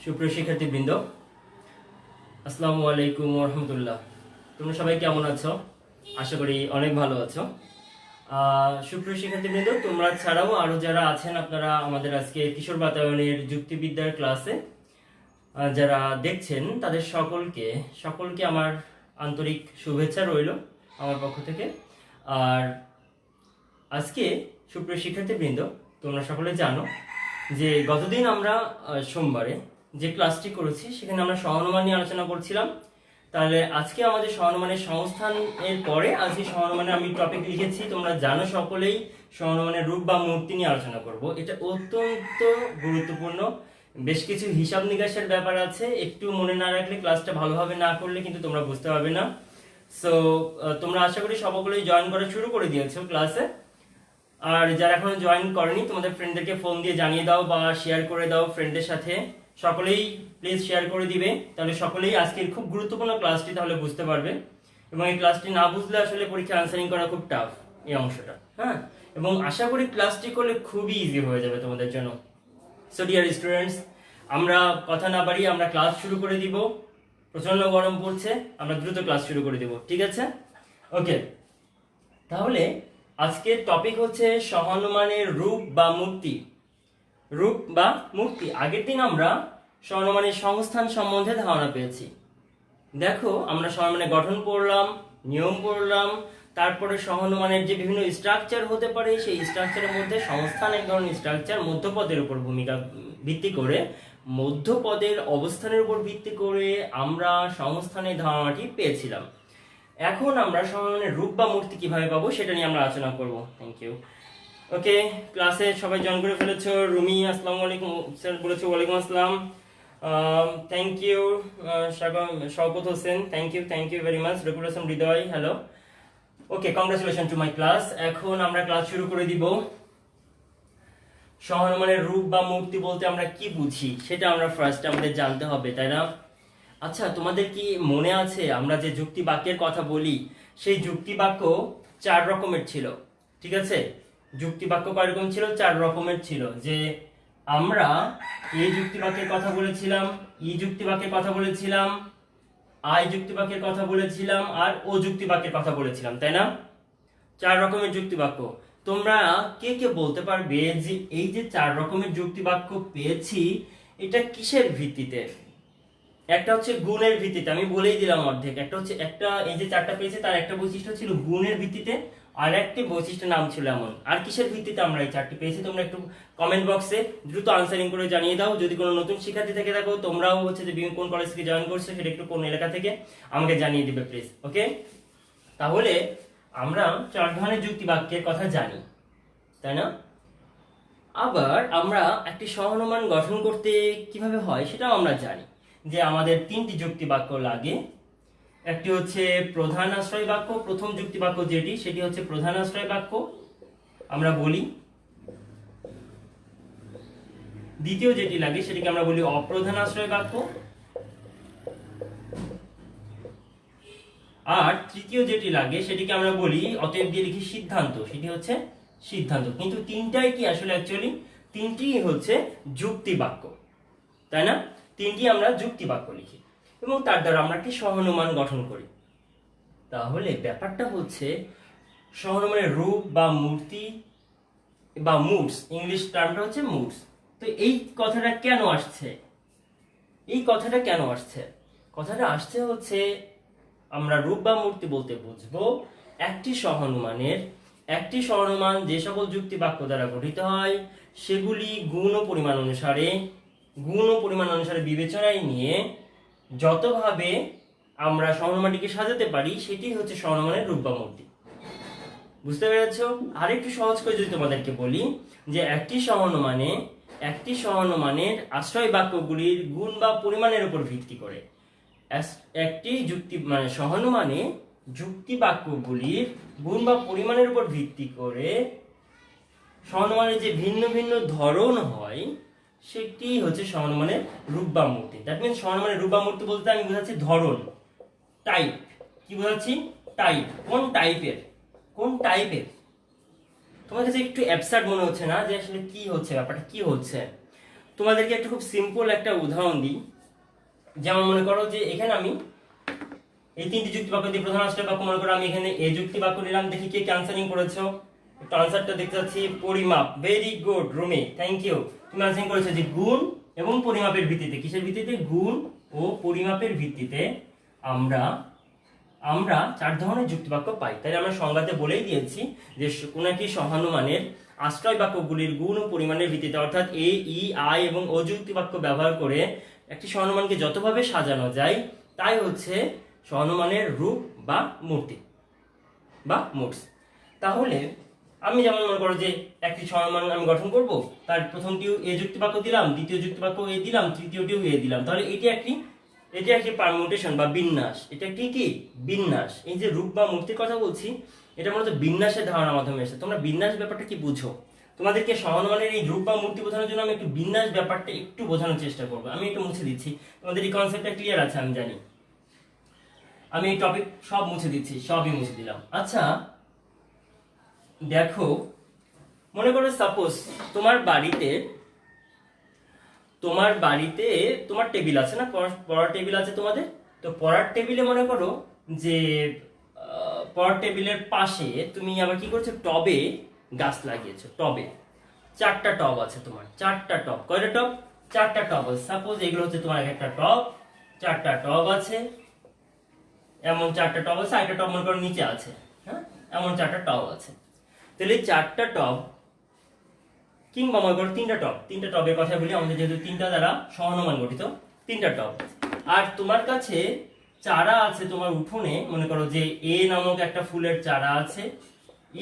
সুপ্রিয় শিক্ষার্থীবৃন্দ, আসসালামু আলাইকুম ওয়া রাহমাতুল্লাহ। তোমরা সবাই কেমন আছো? আশা করি অনেক ভালো আছো। সুপ্রিয় শিক্ষার্থীবৃন্দ, তোমরা ছাড়াও আরো যারা আছেন আপনারা আমাদের আজকে কিশোর বাতায়নের যুক্তিবিদ্যার ক্লাসে যারা দেখছেন তাদের সকলকে আমার আন্তরিক শুভেচ্ছা রইল আমার পক্ষ থেকে। আর আজকে সুপ্রিয় শিক্ষার্থীবৃন্দ, তোমরা সকলে জানো যে গতদিন আমরা সোমবারে যে ক্লাসটি করেছি সেখানে আমরা সহানুমান নিয়ে আলোচনা করছিলাম। তাহলে আজকে আমাদের সহানুমানের সংস্থানের পরে আজকে সহানুমানের আমি টপিক লিখেছি, তোমরা জানো সকলেই, সহানুমানের রূপ বা মূর্তি নিয়ে আলোচনা করব। এটা অত্যন্ত গুরুত্বপূর্ণ, বেশ কিছু হিসাব নিকাশের ব্যাপার আছে, একটু মনে না রাখলে ক্লাসটা ভালোভাবে না করলে কিন্তু তোমরা বুঝতে পারবে না। সো তোমরা আশা করি সকলেই জয়েন করা শুরু করে দিয়েছো ক্লাসে। আর যারা এখনো জয়েন করেনি তোমাদের ফ্রেন্ডদেরকে ফোন দিয়ে জানিয়ে দাও বা শেয়ার করে দাও ফ্রেন্ডদের সাথে, সকলেই প্লিজ শেয়ার করে দিবে, তাহলে সকলেই আজকের খুব গুরুত্বপূর্ণ ক্লাসটি তাহলে বুঝতে পারবে। এবং এই ক্লাসটি না বুঝলে আসলে পরীক্ষা আনসারিং করা খুব টাফ এই অংশটা, হ্যাঁ। এবং আশা করি ক্লাসটি করলে খুবই ইজি হয়ে যাবে তোমাদের জন্য। সো ডিয়ার স্টুডেন্টস, আমরা কথা না বাড়িয়ে আমরা ক্লাস শুরু করে দিব। প্রচন্ড গরম পড়ছে, আমরা দ্রুত ক্লাস শুরু করে দিব, ঠিক আছে? ওকে, তাহলে আজকের টপিক হচ্ছে সহানুমানের রূপ বা মূর্তি। রূপ বা মূর্তি। আগের দিন আমরা সহানুমানের সংস্থান সম্বন্ধে ধারণা পেয়েছি। দেখো, আমরা সহানুমানের গঠন পড়লাম, নিয়ম পড়লাম, তারপরে সহানুমানের যে বিভিন্ন স্ট্রাকচার হতে পারে সেই স্ট্রাকচারের মধ্যে সংস্থান এক ধরনের স্ট্রাকচার, মধ্যপদের উপর ভূমিকা ভিত্তি করে, মধ্যপদের অবস্থানের উপর ভিত্তি করে আমরা সংস্থানের ধারণাটি পেয়েছিলাম। এখন আমরা সহানুমানের রূপ বা মূর্তি কিভাবে পাবো সেটা নিয়ে আমরা আলোচনা করব। Thank you. ওকে, ক্লাসে সবাই জয়েন করে ফেলেছো। রুমি আসসালামু আলাইকুম স্যার বলেছো, ওয়ালাইকুম আসসালাম। Thank you Shawkat Hossain, thank you very much. Regulation Hriday, hello. Okay, congratulation to my class. এখন আমরা ক্লাস শুরু করে দিব। সহানুমানের রূপ বা মূর্তি বলতে আমরা কি বুঝি সেটা আমরা ফার্স্ট আমাদের জানতে হবে, তাই না? আচ্ছা, তোমাদের কি মনে আছে আমরা যে যুক্তি বাক্যের কথা বলি সেই যুক্তি বাক্য 4 রকমের ছিল, ঠিক আছে? যুক্তি বাক্য কয় রকম ছিল? 4 রকমের ছিল। যে আমরা এই যুক্তি বাক্যের কথা বলেছিলাম, ই যুক্তি বাক্যের কথা বলেছিলাম, আই যুক্তি বাক্যের কথা বলেছিলাম, আর ও যুক্তি বাক্যের কথা বলেছিলাম, তাই না? 4 রকমের যুক্তি বাক্য। তোমরা কে কে বলতে পারবে যে এই যে 4 রকমের যুক্তি বাক্য পেয়েছি এটা কিসের ভিত্তিতে? একটা হচ্ছে গুণের ভিত্তিতে, আমি বলেই দিলাম অর্ধেক। একটা এই যে 4টা পেয়েছি তার একটা বৈশিষ্ট্য ছিল গুণের ভিত্তিতে, আর একটি বৈশিষ্ট্য নাম ছিল এমন। আর কিসের ভিত্তিতে আমরা এই 4টি পেয়েছি তোমরা একটু কমেন্ট বক্সে দ্রুত আনসারিং করে জানিয়ে দাও। যদি কোনো নতুন শিক্ষার্থী থেকে থাকো, তোমরাও হচ্ছে যে কোন কলেজ থেকে জয়েন করছো সেটা একটু কোন এলাকা থেকে আমাকে জানিয়ে দিবে প্লিজ। ওকে, তাহলে আমরা 4 ধরনের যুক্তি বাক্যের কথা জানি, তাই না? আবার আমরা একটি সহানুমান গঠন করতে কিভাবে হয় সেটাও আমরা জানি, যে আমাদের 3টি যুক্তি বাক্য লাগে। একটি হচ্ছে প্রধান আশ্রয় বাক্য, প্রথম যুক্তি বাক্য যেটি সেটি হচ্ছে প্রধান আশ্রয় বাক্য আমরা বলি। দ্বিতীয় যেটি লাগে সেটিকে আমরা বলি অপ্রধান আশ্রয় বাক্য। আর তৃতীয় যেটি লাগে সেটিকে আমরা বলি, অতএব দিয়ে লিখি সিদ্ধান্ত, সেটি হচ্ছে সিদ্ধান্ত। কিন্তু তিনটাই কি আসলে অ্যাকচুয়ালি তিনটি হচ্ছে যুক্তি বাক্য, তাই না? তিনটি আমরা যুক্তি বাক্য লিখি এবং তার দ্বারা আমরা একটি সহানুমান গঠন করি। তাহলে ব্যাপারটা হচ্ছে সহানুমানের রূপ বা মূর্তি বা মুডস, ইংলিশ টার্মটা হচ্ছে মুডস। তো এই কথাটা কেন আসছে? কথাটা আসছে হচ্ছে আমরা রূপ বা মূর্তি বলতে বুঝবো একটি সহানুমান যে সকল যুক্তি বাক্য দ্বারা গঠিত হয় সেগুলি গুণ ও পরিমাণ অনুসারে বিবেচনায় নিয়ে যতভাবে আমরা সহানুমানটিকে সাজাতে পারি সেটি হচ্ছে সহানুমানের রূপ বা মূর্তি। বুঝতে পেরেছ? আরেকটু সহজ করে যদি তোমাদেরকে বলি যে একটি সহানুমানের আশ্রয় বাক্যগুলির গুণ বা পরিমাণের উপর ভিত্তি করে, একটি সহানুমানে যুক্তি বাক্যগুলির গুণ বা পরিমাণের উপর ভিত্তি করে সহানুমানের যে ভিন্ন ভিন্ন ধরন হয় সেটি হচ্ছে সহানুমানের রূপ বা মূর্তি। দ্যাট মিন্স সহানুমানের রূপ বা মূর্তি বলতে আমি বোঝাচ্ছি ধরন, টাইপ। কি বোঝাচ্ছি? টাইপ। কোন টাইপের তোমার কাছে একটু অ্যাবসার্ড মনে হচ্ছে না যে আসলে কি হচ্ছে, ব্যাপারটা কি হচ্ছে? তোমাদেরকে একটা খুব সিম্পল একটা উদাহরণ দিই। যেমন মনে করো যে এখানে আমি এই তিনটি যুক্তি বাক্য দিয়ে প্রধান আশ্রয় বাক্য মনে করো আমি এখানে এ যুক্তি বাক্য নিলাম। দেখি কে আনসারিং করেছো, একটু আনসারটা দেখতে পাচ্ছি। পরিমাপ, very good Rumi, thank you. তুমি আনসারিং করেছো যে গুণ এবং পরিমাপের ভিত্তিতে। কিসের ভিত্তিতে? গুণ ও পরিমাপের ভিত্তিতে আমরা আমরা 4 ধরনের যুক্তি বাক্য পাই। তাই আমরা সংজ্ঞাতে বলেই দিয়েছি যে কোনো একটি সহানুমানের আশ্রয় বাক্যগুলির গুণ ও পরিমাণের ভিত্তিতে, অর্থাৎ এ, ই, আই এবং অযুক্তি বাক্য ব্যবহার করে একটি সহানুমানকে যতভাবে সাজানো যায় তাই হচ্ছে সহানুমানের রূপ বা মূর্তি বা মোডস। তাহলে আমি যেমন মনে করো যে একটি সহানুমান আমি গঠন করব, তার প্রথমটিও এ যুক্তি বাক্য দিলাম, দ্বিতীয় যুক্তি বাক্য এ দিলাম, তৃতীয়টিও এ দিলাম। তাহলে এটি একটি পারমুটেশন বা বিন্যাস। এটা একটি কি বিন্যাস। এই যে রূপ বা মূর্তির কথা বলছি, এটা মূলত বিন্যাসের ধারণার মাধ্যমে এসেছে। তোমরা বিন্যাস ব্যাপারটা কি বুঝো? তোমাদেরকে সহানুমানের এই রূপ বা মূর্তি বোঝানোর জন্য আমি একটু বিন্যাস ব্যাপারটা একটু বোঝানোর চেষ্টা করবো। আমি একটু মুছে দিচ্ছি, তোমাদের এই কনসেপ্টটা ক্লিয়ার আছে আমি জানি। আমি এই টপিক সব মুছে দিচ্ছি, সবই মুছে দিলাম। আচ্ছা দেখো, মনে করো সাপোজ তোমার বাড়িতে তোমার টেবিল আছে না, পড়ার টেবিল আছে তোমাদের। তো পড়ার টেবিলে মনে করো যে পড়ার টেবিলের পাশে তুমি আবার কি করছো, টবে গাছ লাগিয়েছো। টবে 4টা টব আছে তোমার, 4টা টব। কয়টা টব? 4টা টব আছে। সাপোজ এগুলো হচ্ছে তোমার একটা টব, 4টা টব আছে, এমন 4টা টব আছে। একটা টব মনে করো নিচে আছে, হ্যাঁ, এমন 4টা টব আছে। তাহলে 4টা টব কিংবা মনে করো 3টা টব, 3টা টবের কথা বলি, আমাদের যেহেতু 3টা দ্বারা সহানুমান গঠিত 3টা টব। আর তোমার কাছে চারা আছে তোমার উঠোনে, মনে করো যে এ নামক একটা ফুলের চারা আছে,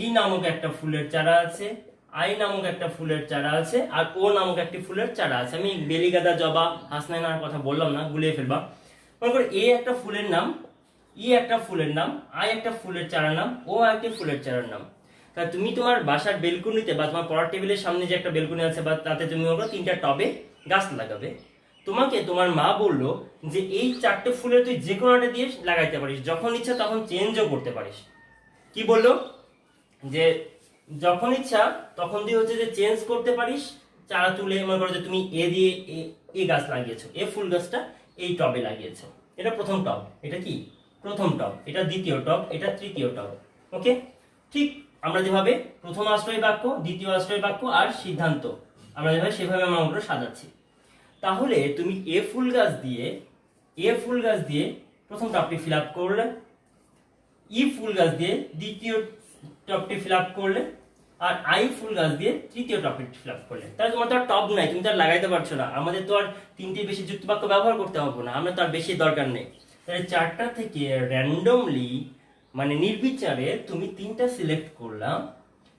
ই নামক একটা ফুলের চারা আছে, আই নামক একটা ফুলের চারা আছে, আর ও নামক একটি ফুলের চারা আছে। আমি বেলিগাদা, জবা, হাসনাইনার কথা বললাম না, গুলিয়ে ফেলবা। মনে করো এ একটা ফুলের নাম, ই একটা ফুলের নাম, আই একটা ফুলের চারার নাম, ও একটি ফুলের চারার নাম। তা তুমি তোমার বাসার বেলকুনিতে বা তোমার পড়ার টেবিলের সামনে যে একটা বেলকুনি আছে বা তাতে তুমি মনে করো 3টা টবে গাছ লাগাবে। তোমাকে তোমার মা বললো যে এই 4টে ফুলের তুই যে কোনো একটা দিয়ে লাগাইতে পারিস, যখন ইচ্ছা তখন চেঞ্জও করতে পারিস। কি বললো? যে যখন ইচ্ছা তখন দিয়ে হচ্ছে যে চেঞ্জ করতে পারিস। চারা তুলে মনে করো যে তুমি এ দিয়ে এ গাছ লাগিয়েছো, এ ফুল গাছটা এই টবে লাগিয়েছো। এটা প্রথম টব, এটা কি প্রথম টব, এটা দ্বিতীয় টব, এটা তৃতীয় টব। ওকে, ঠিক আমরা যেভাবে প্রথম আশ্রয় বাক্য, দ্বিতীয় আশ্রয় বাক্য আর সিদ্ধান্ত আমরা যেভাবে সেভাবে আমরা অঙ্কটা সাজাচ্ছি। তাহলে তুমি এ ফুল গাছ দিয়ে প্রথম টপটি ফিল আপ করলে, ই ফুল গাছ দিয়ে দ্বিতীয় টপটি ফিল আপ করলে, আর আই ফুল গাছ দিয়ে তৃতীয় টপটি ফিল আপ করলে। তাহলে তোমার তো আর টপ নাই, তুমি তো আর লাগাইতে পারছো না। আমাদের তো আর 3টে বেশি যুক্ত বাক্য ব্যবহার করতে হবে না, আমরা তো আর বেশি দরকার নেই। তাহলে 4টা থেকে র্যান্ডমলি মানে নির্বিচারে তুমি 3টা সিলেক্ট করলাম।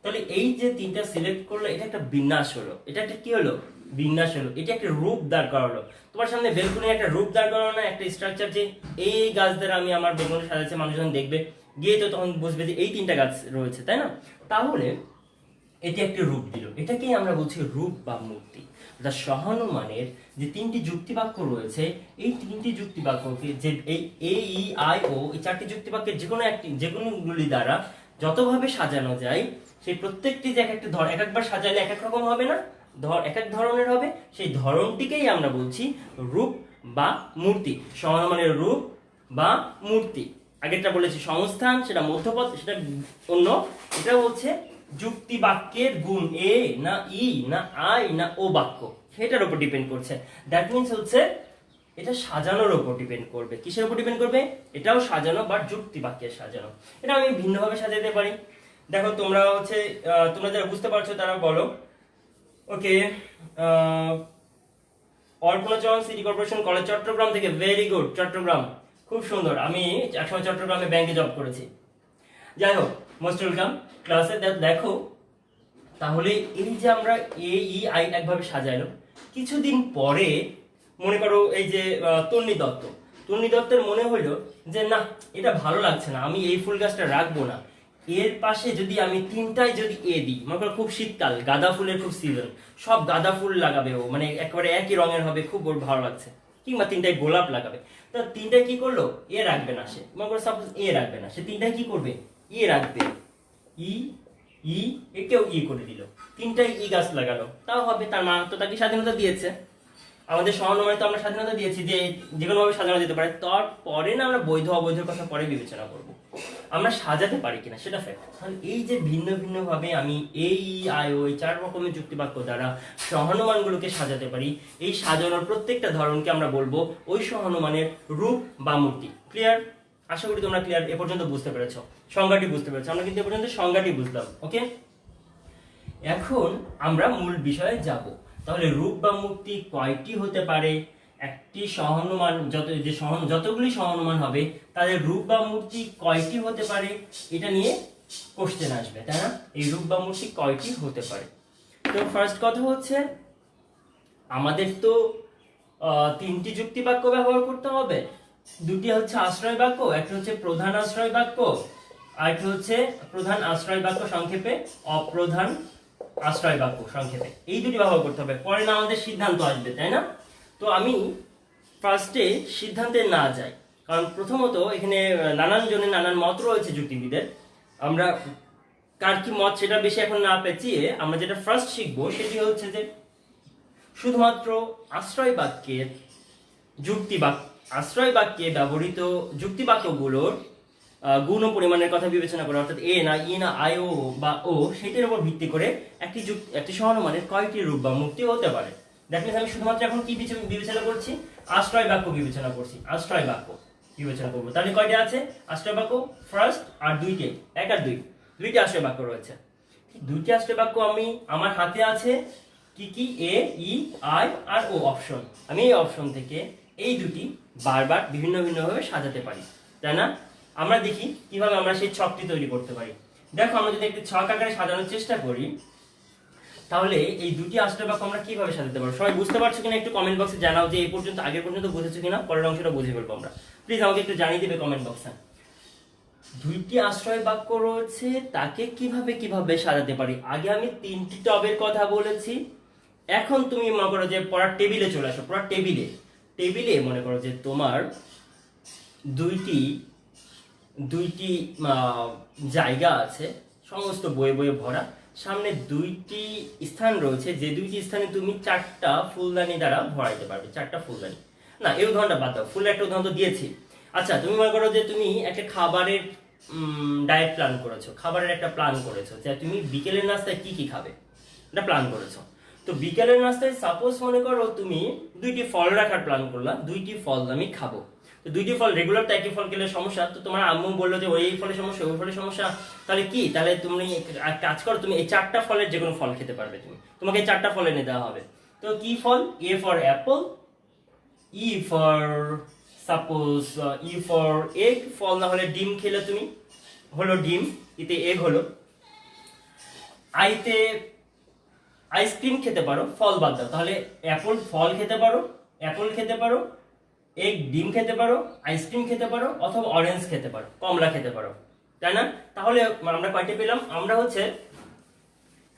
তাহলে এই যে 3টা সিলেক্ট করলো, এটা একটা বিন্যাস হলো। এটা একটা কি হলো? বিন্যাস হলো। এটা একটা রূপ দাঁড় করালো। তোমার সামনে বেলকুনি একটা রূপ দাঁড় করানো না, একটা স্ট্রাকচার, যে এই গাছ দ্বারা আমি আমার বেলকুনি সাজাচ্ছি। মানুষ যখন দেখবে গিয়ে তো তখন বুঝবে যে এই 3টা গাছ রয়েছে, তাই না? তাহলে এটি একটি রূপ দিল। এটাকেই আমরা বলছি রূপ বা মূর্তি। অর্থাৎ সহানুমানের যে 3টি যুক্তি বাক্য রয়েছে, এই 3টি যুক্তি বাক্যকে যে এই এ, ই, আই, ও, এই 4টি যুক্তি বাক্যের যে কোনোগুলি দ্বারা যতভাবে সাজানো যায়, সেই প্রত্যেকটি যে একবার সাজালে এক এক রকম হবে না, এক এক ধরনের হবে। সেই ধরনটিকেই আমরা বলছি রূপ বা মূর্তি। সহানুমানের রূপ বা মূর্তি। আগেরটা বলেছি সংস্থান, সেটা মধ্যপদ, সেটা অন্য। এটা হচ্ছে যুক্তি বাক্যের গুণ, এ না ই না আই না ও বাক্য, সেটার উপর ডিপেন্ড করছে। দ্যাট মিনস হচ্ছে এটা সাজানোর উপর ডিপেন্ড করবে। কিসের উপর ডিপেন্ড করবে? এটাও সাজানো বা যুক্তি বাক্যের সাজানো। এটা আমি ভিন্নভাবে সাজাতে পারি। দেখো তোমরা যারা বুঝতে পারছো তারা বলো। ওকে, অর্পণাচরণ সিটি কর্পোরেশন কলেজ চট্টগ্রাম থেকে, ভেরি গুড, চট্টগ্রাম, খুব সুন্দর। আমি একসময় চট্টগ্রামে ব্যাংকে জব করেছি। যাই হোক, মোস্ট ওয়েলকাম ক্লাসে। দেখো তাহলে এই যে আমরা এ, ই, আই একভাবে সাজাইলো, কিছুদিন পরে মনে করো এই যে তন্নি দত্তের মনে হইলো যে না, এটা ভালো লাগছে না, আমি এই ফুল গাছটা রাখবো না। এর পাশে যদি আমি 3টায় যদি এ দিই, মনে করো খুব শীতকাল, গাঁদা ফুলের খুব সিজন, সব গাঁদা ফুল লাগাবে ও, মানে একেবারে একই রঙের হবে, খুব ওর ভালো লাগছে। কিংবা 3টায় গোলাপ লাগাবে। তো 3টায় কি করলো? এ রাখবে না সে, মনে করো সাপোজ এ রাখবে না সে, 3টায় কি করবে? ই রাখবে। ই একেও ই করে দিল, 3টায় ই গাছ লাগালো, তাও হবে। তার মা তো তাকে স্বাধীনতা দিয়েছে। আমাদের সহানুমানে তো আমরা স্বাধীনতা দিয়েছি যে যে কোনো ভাবে সাজানো যেতে পারে, তারপরে না আমরা বৈধ অবৈধের কথা পরে বিবেচনা করব, আমরা সাজাতে পারি কিনা সেটা ফ্যাক্ট। তাহলে এই যে ভিন্ন ভিন্ন ভাবে আমি এই আয়ো এই 4 রকমের যুক্তিবাক্য দ্বারা সহানুমানগুলোকে সাজাতে পারি, এই সাজানোর প্রত্যেকটা ধরনকে আমরা বলবো ওই সহানুমানের রূপ বা মূর্তি। ক্লিয়ার? আশা করি তোমরা ক্লিয়ার এ পর্যন্ত বুঝতে পেরেছো, সংজ্ঞাটি বুঝতে পেরেছো। আমরা কিন্তু এ পর্যন্ত সংজ্ঞাটি বুঝলাম। ওকে, এখন আমরা মূল বিষয়ে যাব। তাহলে রূপ বা মূর্তি কয়টি হতে পারে, একটি সহানুমান যতগুলি সহানুমান হবে তাদের রূপ বা মূর্তি কয়টি হতে পারে, এটা নিয়ে কোশ্চেন আসবে, তাই না? এই রূপ বা মূর্তি কয়টি হতে পারে। তো ফার্স্ট কথা হচ্ছে আমাদের তো 3টি যুক্তি বাক্য ব্যবহার করতে হবে। দুটি হচ্ছে আশ্রয় বাক্য, একটা হচ্ছে প্রধান আশ্রয় বাক্য, আর একটা হচ্ছে প্রধান আশ্রয় বাক্য সংক্ষেপে অপ্রধান আশ্রয় বাক্য সংক্ষেপে। এই দুটি ব্যবহার করতে হবে, পরে না আমাদের সিদ্ধান্ত আসবে, তাই না? তো আমি ফার্স্টে সিদ্ধান্তে না যাই, কারণ প্রথমত এখানে নানান জনের নানান মত রয়েছে যুক্তিবিদের। আমরা কার কি মত সেটা বেশি এখন না পেঁচিয়ে আমরা যেটা ফার্স্ট শিখবো সেটি হচ্ছে যে শুধুমাত্র আশ্রয় বাক্যে ব্যবহৃত যুক্তি বাক্যগুলোর গুণ ও পরিমাণের কথা বিবেচনা করে, অর্থাৎ এ না ই না আই ও বা ও, সেটার উপর ভিত্তি করে একটি সহানুমানের কয়টি রূপ বা মূর্তি হতে পারে। দেখলে আমি শুধুমাত্র এখন কি বিবেচনা করছি, আশ্রয় বাক্য বিবেচনা করছি, আশ্রয় বাক্য বিবেচনা করবো। তাহলে কয়টা আছে আশ্রয় বাক্য? ফার্স্ট আর দুইটি, 1 আর 2, দুইটি আশ্রয় বাক্য রয়েছে। দুইটি আশ্রয় বাক্য আমার হাতে আছে, কি কি? এ, E, I R O option. আমি এই অপশন থেকে এই দুটি বারবার ভিন্ন ভিন্ন ভাবে সাজাতে পারি, তাই না? আমরা দেখি কিভাবে আমরা সেই ছকটি তৈরি করতে পারি। দেখো, আমরা যদি একটি ছক আকারে সাজানোর চেষ্টা করি তাহলে এই দুটি আশ্রয় বাক্য আমরা কিভাবে সাজাতে পারবো। সবাই বুঝতে পারছো কিনা একটু কমেন্ট বক্সে জানাও, যে এই পর্যন্ত আগের পর্যন্ত বুঝেছো কিনা, পরের অংশটা বুঝে ফেলবো আমরা। প্লিজ আমাকে একটু জানিয়ে দিবে কমেন্ট বক্সে। দুইটি আশ্রয় বাক্য রয়েছে, তাকে কিভাবে সাজাতে পারি। আগে আমি 3টি টবের কথা বলেছি, এখন তুমি মনে করো যে পড়ার টেবিলে চলে আসো। পড়ার টেবিলে মনে করো যে তোমার দুইটি জায়গা আছে, সমস্ত বয়ে ভরা। সামনে 2টি স্থান রয়েছে, যে 2টি স্থানে তুমি 4টা ফুলদানি দ্বারা ভরাইতে পারবে। 4টা ফুলদানি না, এই উদাহরণটা বাদ দাও, ফুলের একটা উদাহরণ তো দিয়েছি। আচ্ছা, তুমি মনে করো যে তুমি একটা খাবারের ডায়েট প্ল্যান করেছো, খাবারের একটা প্ল্যান করেছো যে তুমি বিকেলের নাস্তায় কি কি খাবে, এটা প্ল্যান করেছো। তো বিকেলের নাস্তায় সাপোজ মনে করো তুমি 2টি ফল রাখার প্ল্যান করলা, 2টি ফল আমি খাবো। তো 2টি ফল রেগুলার তো একই ফল খেলে সমস্যা, তো তোমার আম্মু বললো যে ওই ফলের সমস্যা, ওই ফলের সমস্যা, তাহলে কি? তাহলে তুমি কাজ করো, তুমি এই 4টা ফলের যে কোনো ফল খেতে পারবে। তোমাকে এই 4টা ফল এনে দেওয়া হবে। তো কি ফল? A for apple, E for suppose E for egg, ফল না হলে ডিম খেলে তুমি হলো ডিম, ইতে এগ হলো। আইতে আইসক্রিম খেতে পারো, ফল বাদ দাও, তাহলে অ্যাপল ফল খেতে পারো, অ্যাপল খেতে পারো, এগ ডিম খেতে পারো, আইসক্রিম খেতে পারো, অথবা অরেঞ্জ খেতে পারো, কমলা খেতে পারো, তাই না? তাহলে আমরা কয়টা পেলাম? আমরা হচ্ছে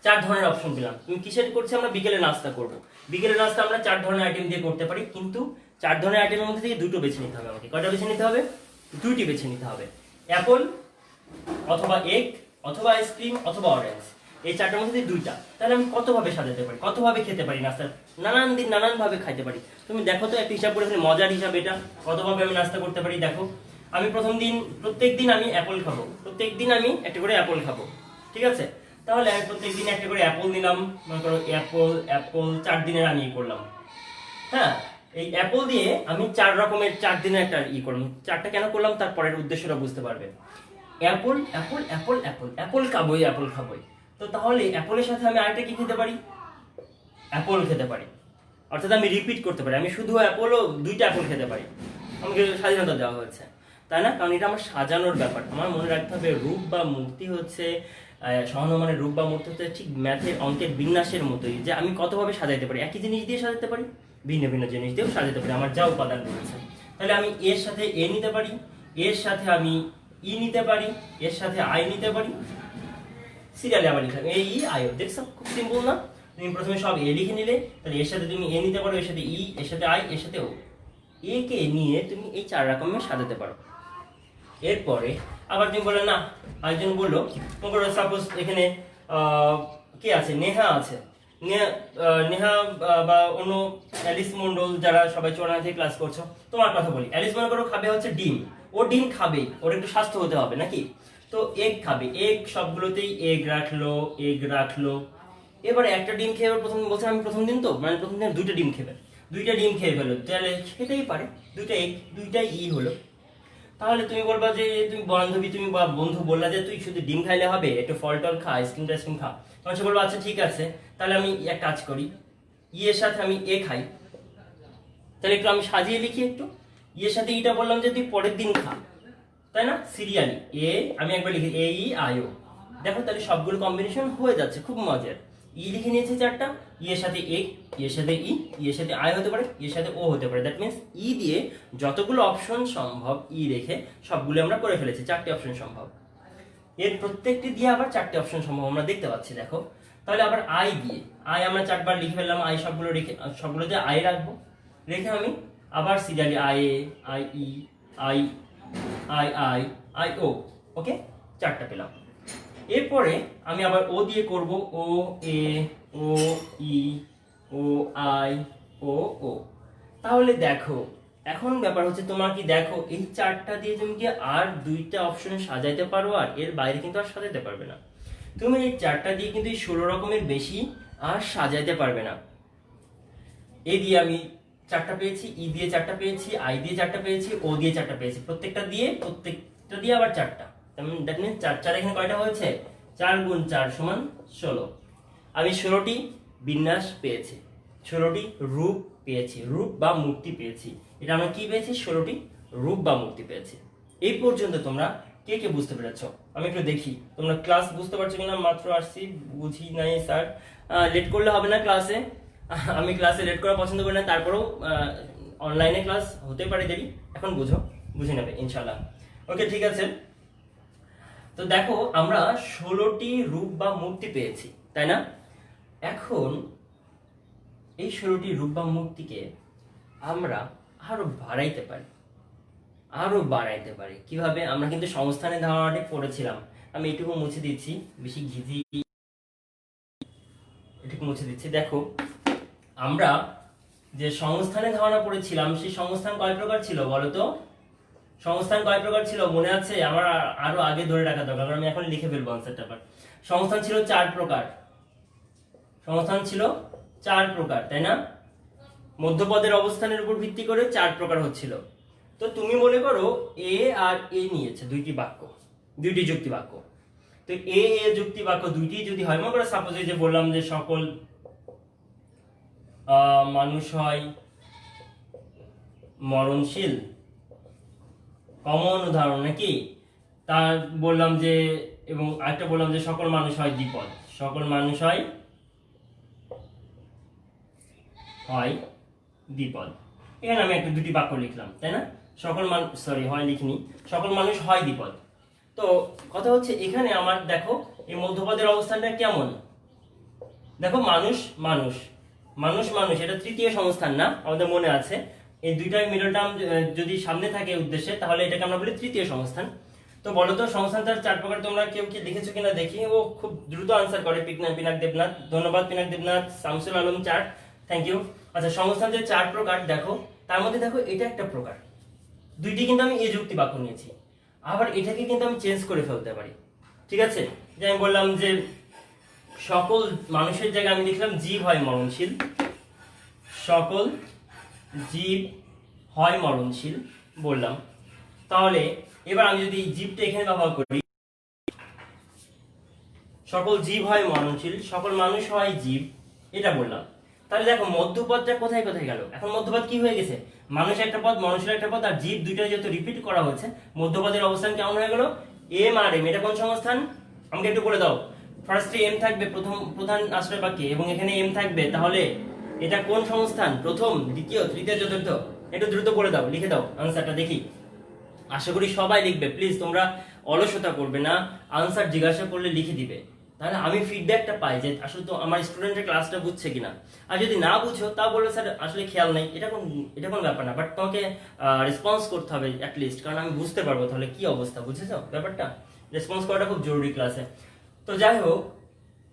4 ধরনের অপশন পেলাম। তুমি কিসের করছি? আমরা বিকেলে নাস্তা করব। বিকেলের নাস্তা আমরা 4 ধরনের আইটেম দিয়ে করতে পারি, কিন্তু 4 ধরনের আইটেমের মধ্যে থেকে 2টো বেছে নিতে হবে আমাকে। কয়টা বেছে নিতে হবে? 2টি বেছে নিতে হবে। অ্যাপল অথবা এগ অথবা আইসক্রিম অথবা অরেঞ্জ, এই 4টার মধ্যে 2টা। তাহলে আমি কতভাবে সাজাতে পারি, কতভাবে খেতে পারি নাস্তা? নানান দিন নানান ভাবে খাইতে পারি। তুমি দেখো তো একটা হিসাব করে, মজার হিসাব এটা, কতভাবে আমি নাস্তা করতে পারি। দেখো, আমি প্রত্যেকদিন আমি অ্যাপল খাবো, প্রত্যেকদিন আমি একটা করে অ্যাপল খাবো, ঠিক আছে? তাহলে আমি প্রত্যেকদিন একটা করে অ্যাপল নিলাম, মনে করো অ্যাপল 4 দিনের আমি করলাম। হ্যাঁ, এই অ্যাপল দিয়ে আমি 4 রকমের 4 দিনের একটা করলাম। 4টা কেন করলাম তার পরের উদ্দেশ্যটা বুঝতে পারবে। Apple apple apple apple apple খাবোই। তো তাহলে অ্যাপলের সাথে আমি আরেকটা কি খেতে পারি? অ্যাপল খেতে পারি, অর্থাৎ আমি রিপিট করতে পারি, আমি শুধু 2টা অ্যাপল খেতে পারি। আমাকে স্বাধীনতা দেওয়া হয়েছে, তাই না? কারণ এটা আমার সাজানোর ব্যাপার। আমার মনে রাখতে হবে রূপ বা মূর্তি হচ্ছে সহানুমানের রূপ বা মূর্তি হচ্ছে ঠিক ম্যাথের অঙ্কের বিন্যাসের মতোই, যে আমি কতভাবে সাজাইতে পারি। একই জিনিস দিয়ে সাজাতে পারি, ভিন্ন ভিন্ন জিনিস দিয়েও সাজাতে পারি, আমার যা উপাদান রয়েছে। তাহলে আমি এর সাথে এ নিতে পারি, এর সাথে আমি ই নিতে পারি, এর সাথে আই নিতে পারি, সিরিয়ালে আবার লিখলাম এ ই আই ও। দেখছো খুব সিম্পল না? তুমি প্রথমে সব এ লিখে নিলে, তাহলে এর সাথে তুমি এ নিতে পারো, এর সাথে ই, এর সাথে আই, এর সাথে ও। এ কে নিয়ে তুমি এই 4 রকমের সাজাতে পারো। এরপরে আবার তুমি বললে না, আরেকজন বললো, সাপোজ এখানে কে আছে? নেহা আছে। নেহা বা অন্য অ্যালিস মন্ডল যারা সবাই চড়ানা থেকে ক্লাস করছো, তোমার কথা বলি। অ্যালিস মনে করো খাবে হচ্ছে ডিম, ও ডিম খাবে, ওর একটু স্বাস্থ্য হতে হবে নাকি, তো এগ খাবে, এগ সবগুলোতেই এগ রাখলো, এগ রাখলো। এবারে একটা ডিম খেয়ে প্রথম বলছে আমি প্রথম দিন তো, মানে প্রথম দিন দুইটা ডিম খেবে, দুইটা ডিম খেয়ে ফেলো, তাহলে খেতেই পারে, দুইটা এগ, দুইটাই হলো। তাহলে তুমি বলবা যে তুমি বান্ধবী, তুমি বা বন্ধু বললা যে তুই শুধু ডিম খাইলে হবে, একটু ফল টল খা, আইসক্রিম টাইসক্রিম খা। তখন সে বলবো আচ্ছা ঠিক আছে, তাহলে আমি এক কাজ করি, ইয়ের সাথে আমি এ খাই, তাহলে একটু আমি সাজিয়ে লিখি একটু, ইয়ের সাথে ইটা বললাম যে তুই পরের দিন খা, তাই না, সিরিয়ালি এ আমি একবার লিখি এ ই আয়ো, দেখো তাহলে সবগুলো কম্বিনেশন হয়ে যাচ্ছে, খুব মজার। ই লিখে নিয়েছি চারটা, ইয়ের সাথে এ, ইয়ের সাথে ই, ইয়ের সাথে আয় হতে পারে, ইয়ের সাথে ও হতে পারে, দ্যাট মিনস ই দিয়ে যতগুলো অপশন সম্ভব ই রেখে সবগুলো আমরা করে ফেলেছি, চারটি অপশন সম্ভব। এর প্রত্যেকটি দিয়ে আবার চারটি অপশন সম্ভব আমরা দেখতে পাচ্ছি, দেখো। তাহলে আবার আই দিয়ে, আই আমরা চারবার লিখে ফেললাম, আই সবগুলো রেখে সবগুলোতে আই রাখবো, রেখে আমি আবার serially I A, I E, I I I I O, okay, চারটা পেলাম। এরপরে আমি আবার ও দিয়ে করব, ও এ, ও ই, ও আই, ও ও। তাহলে দেখো এখন ব্যাপার হচ্ছে তোমার কি, দেখো এই চারটা দিয়ে তুমি কি আর দুইটা অপশন সাজাইতে পারো, আর এর বাইরে কিন্তু আর সাজাইতে পারবে না। তুমি এই চারটা দিয়ে কিন্তু 16 রকমের বেশি আর সাজাইতে পারবে না। এ দিয়ে আমি চারটা পেয়েছি, ই দিয়ে চারটা পেয়েছি, আই দিয়ে চারটা পেয়েছি, ও দিয়ে চারটা পেয়েছি, প্রত্যেকটা দিয়ে আবার চারটা, দ্যাট মিনস চার চার এখানে কয়টা হয়েছে, 4 গুণ 4 সমান 16। আমি 16টি বিন্যাস পেয়েছি, 16টি রূপ পেয়েছি, রূপ বা মূর্তি পেয়েছি। এটা আমরা কি পেয়েছি, 16টি রূপ বা মূর্তি পেয়েছি। এই পর্যন্ত তোমরা কে কে বুঝতে পেরেছ? আমি একটু দেখি তোমরা ক্লাস বুঝতে পারছো কিনা। মাত্র আসছি, বুঝি নাই স্যার, লেট করলে হবে না ক্লাসে। আমি ক্লাসে লেট করা পছন্দ করি না, তারপরেও অনলাইনে ক্লাস হতে পারে দেরি, এখন বুঝে নেবে ইনশাল্লাহ। ওকে ঠিক আছে। তো দেখো আমরা 16টি রূপ বা মূর্তি পেয়েছি, তাই না? এখন এই 16টি রূপ বা মূর্তিকে আমরা আরো বাড়াইতে পারি কিভাবে? আমরা কিন্তু সংস্থানের ধারণাটি পড়েছিলাম, আমি এটুকু মুছে দিচ্ছি, বেশি ঘিজি এটুকু মুছে দিচ্ছি। দেখো আমরা যে সংস্থানের ধারণা পড়েছিলাম, সেই সংস্থান কয় প্রকার ছিল বলতো? সংস্থান কয় প্রকার ছিল মনে আছে? আমার আরো আগে ধরে রাখা দরকার, আমি এখন লিখে ফেলবো আনসারটা। সংস্থান ছিল 4 প্রকার, সংস্থান ছিল 4 প্রকার, তাই না? মধ্যপদের অবস্থানের উপর ভিত্তি করে 4 প্রকার হচ্ছিল। তো তুমি মনে করো এ আর এ নিয়েছে দুইটি বাক্য, দুইটি যুক্তি বাক্য। তো এ যুক্তি বাক্য দুইটি যদি হয়, মনে করো সাপোজ এই যে বললাম যে সকল মানুষ হয় মরণশীল, কমন উদাহরণ নাকি? তার বললাম যে, এবং আরেকটা বললাম যে সকল মানুষ হয় দ্বিপদ, সকল মানুষ হয় দ্বিপদ। এখানে আমি একটা দুটি বাক্য লিখলাম, তাই না? সকল মানুষ, সরি হয় লিখিনি, সকল মানুষ হয় দ্বিপদ। তো কথা হচ্ছে এখানে আমার দেখো এই মধ্যপদের অবস্থানটা কেমন, দেখো মানুষ মানুষ মানুষ মানুষ, এটা তৃতীয় সংস্থান না, আমাদের মনে আছে। এই দুইটার মিডল টার্ম যদি সামনে থাকে উদ্দেশ্যে, তাহলে এটাকে আমরা বলি তৃতীয় সংস্থান। তো বলো তো সংস্থান তার 4 প্রকার তোমরা কেউ কি লিখেছো কিনা দেখি। ও খুব দ্রুত আনসার করে, পিনাক দেবনাথ, ধন্যবাদ পিনাক দেবনাথ। Shamsul Alam 4, thank you. আচ্ছা সংস্থান যে 4 প্রকার দেখো, তার মধ্যে দেখো এটা একটা প্রকার, দুইটি কিন্তু আমি এই যুক্তি বাক্য নিয়েছি, আবার এটাকে কিন্তু আমি চেঞ্জ করে ফেলতে পারি, ঠিক আছে? যে আমি বললাম যে সকল মানুষের জায়গায় আমি লিখলাম জীব হয় মরণশীল, সকল জীব হয় মরণশীল বললাম। তাহলে এবার আমি যদি জীবটা এখানে ব্যবহার করি, সকল জীব হয় মরণশীল, সকল মানুষ হয় জীব, এটা বললাম। তাহলে দেখো মধ্যপদটা কোথায় কোথায় গেল? এখন মধ্যপদ কি হয়ে গেছে? মানুষ একটা পদ, মনুষ্য একটা পদ, আর জীব দুইটা যেহেতু রিপিট করা হচ্ছে, মধ্যপদের অবস্থান কেমন হয়ে গেল? M R M. এটা কোন সংস্থান আমাকে একটু বলে দাও। ফার্স্টে এম থাকবে প্রধান আশ্রয় বাক্যে, এবং এখানে এম থাকবে, তাহলে এটা কোন সংস্থান? প্রথম, দ্বিতীয়, তৃতীয়, চতুর্থ? একটু দ্রুত বলে দাও, লিখে দাও আনসারটা দেখি। আশা করি সবাই লিখবে, প্লিজ তোমরা অলসতা করবে না, আনসার জিজ্ঞাসা করলে লিখে দিবে, তাহলে আমি ফিডব্যাকটা পাই যে আসলে তো আমার স্টুডেন্টের ক্লাসটা বুঝছে কিনা। আর যদি না বুঝো তা বললে স্যার আসলে খেয়াল নেই, এটা কোন ব্যাপার না, বাট তোমাকে রেসপন্স করতে হবে অ্যাটলিস্ট, কারণ আমি বুঝতে পারবো তাহলে কি অবস্থা, বুঝেছো ব্যাপারটা? রেসপন্স করাটা খুব জরুরি ক্লাসে। তো যাই হোক,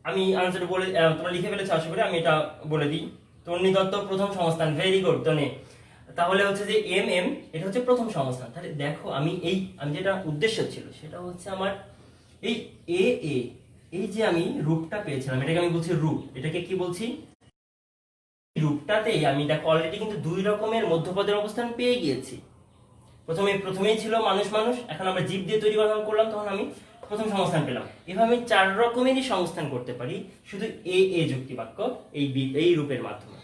আমি আনসার বলে তোমরা লিখে ফেলেছো আশা করি, আমি এটা বলে দিই। তন্নি দত্ত প্রথম সংস্থান, ভেরি গুড তনে। তাহলে হচ্ছে যে এম এম এটা হচ্ছে প্রথম সংস্থান। তাহলে দেখো আমি যেটা উদ্দেশ্য ছিল সেটা হচ্ছে আমার এই এ এ এই যে আমি রূপটা পেয়েছিলাম, এটাকে আমি বলছি রূপ। এটাকে কি বলছি? রূপটাতে আমি দেখো অলরেডি কিন্তু দুই রকমের মধ্যপদের অবস্থান পেয়ে গিয়েছি। প্রথমেই ছিল মানুষ মানুষ, এখন আমরা জীব দিয়ে তৈরি করলাম, তখন আমি প্রথম সংস্থান পেলাম। এভাবে আমি 4 রকমেরই সংস্থান করতে পারি শুধু এ যুক্তি বাক্য এই রূপের মাধ্যমে।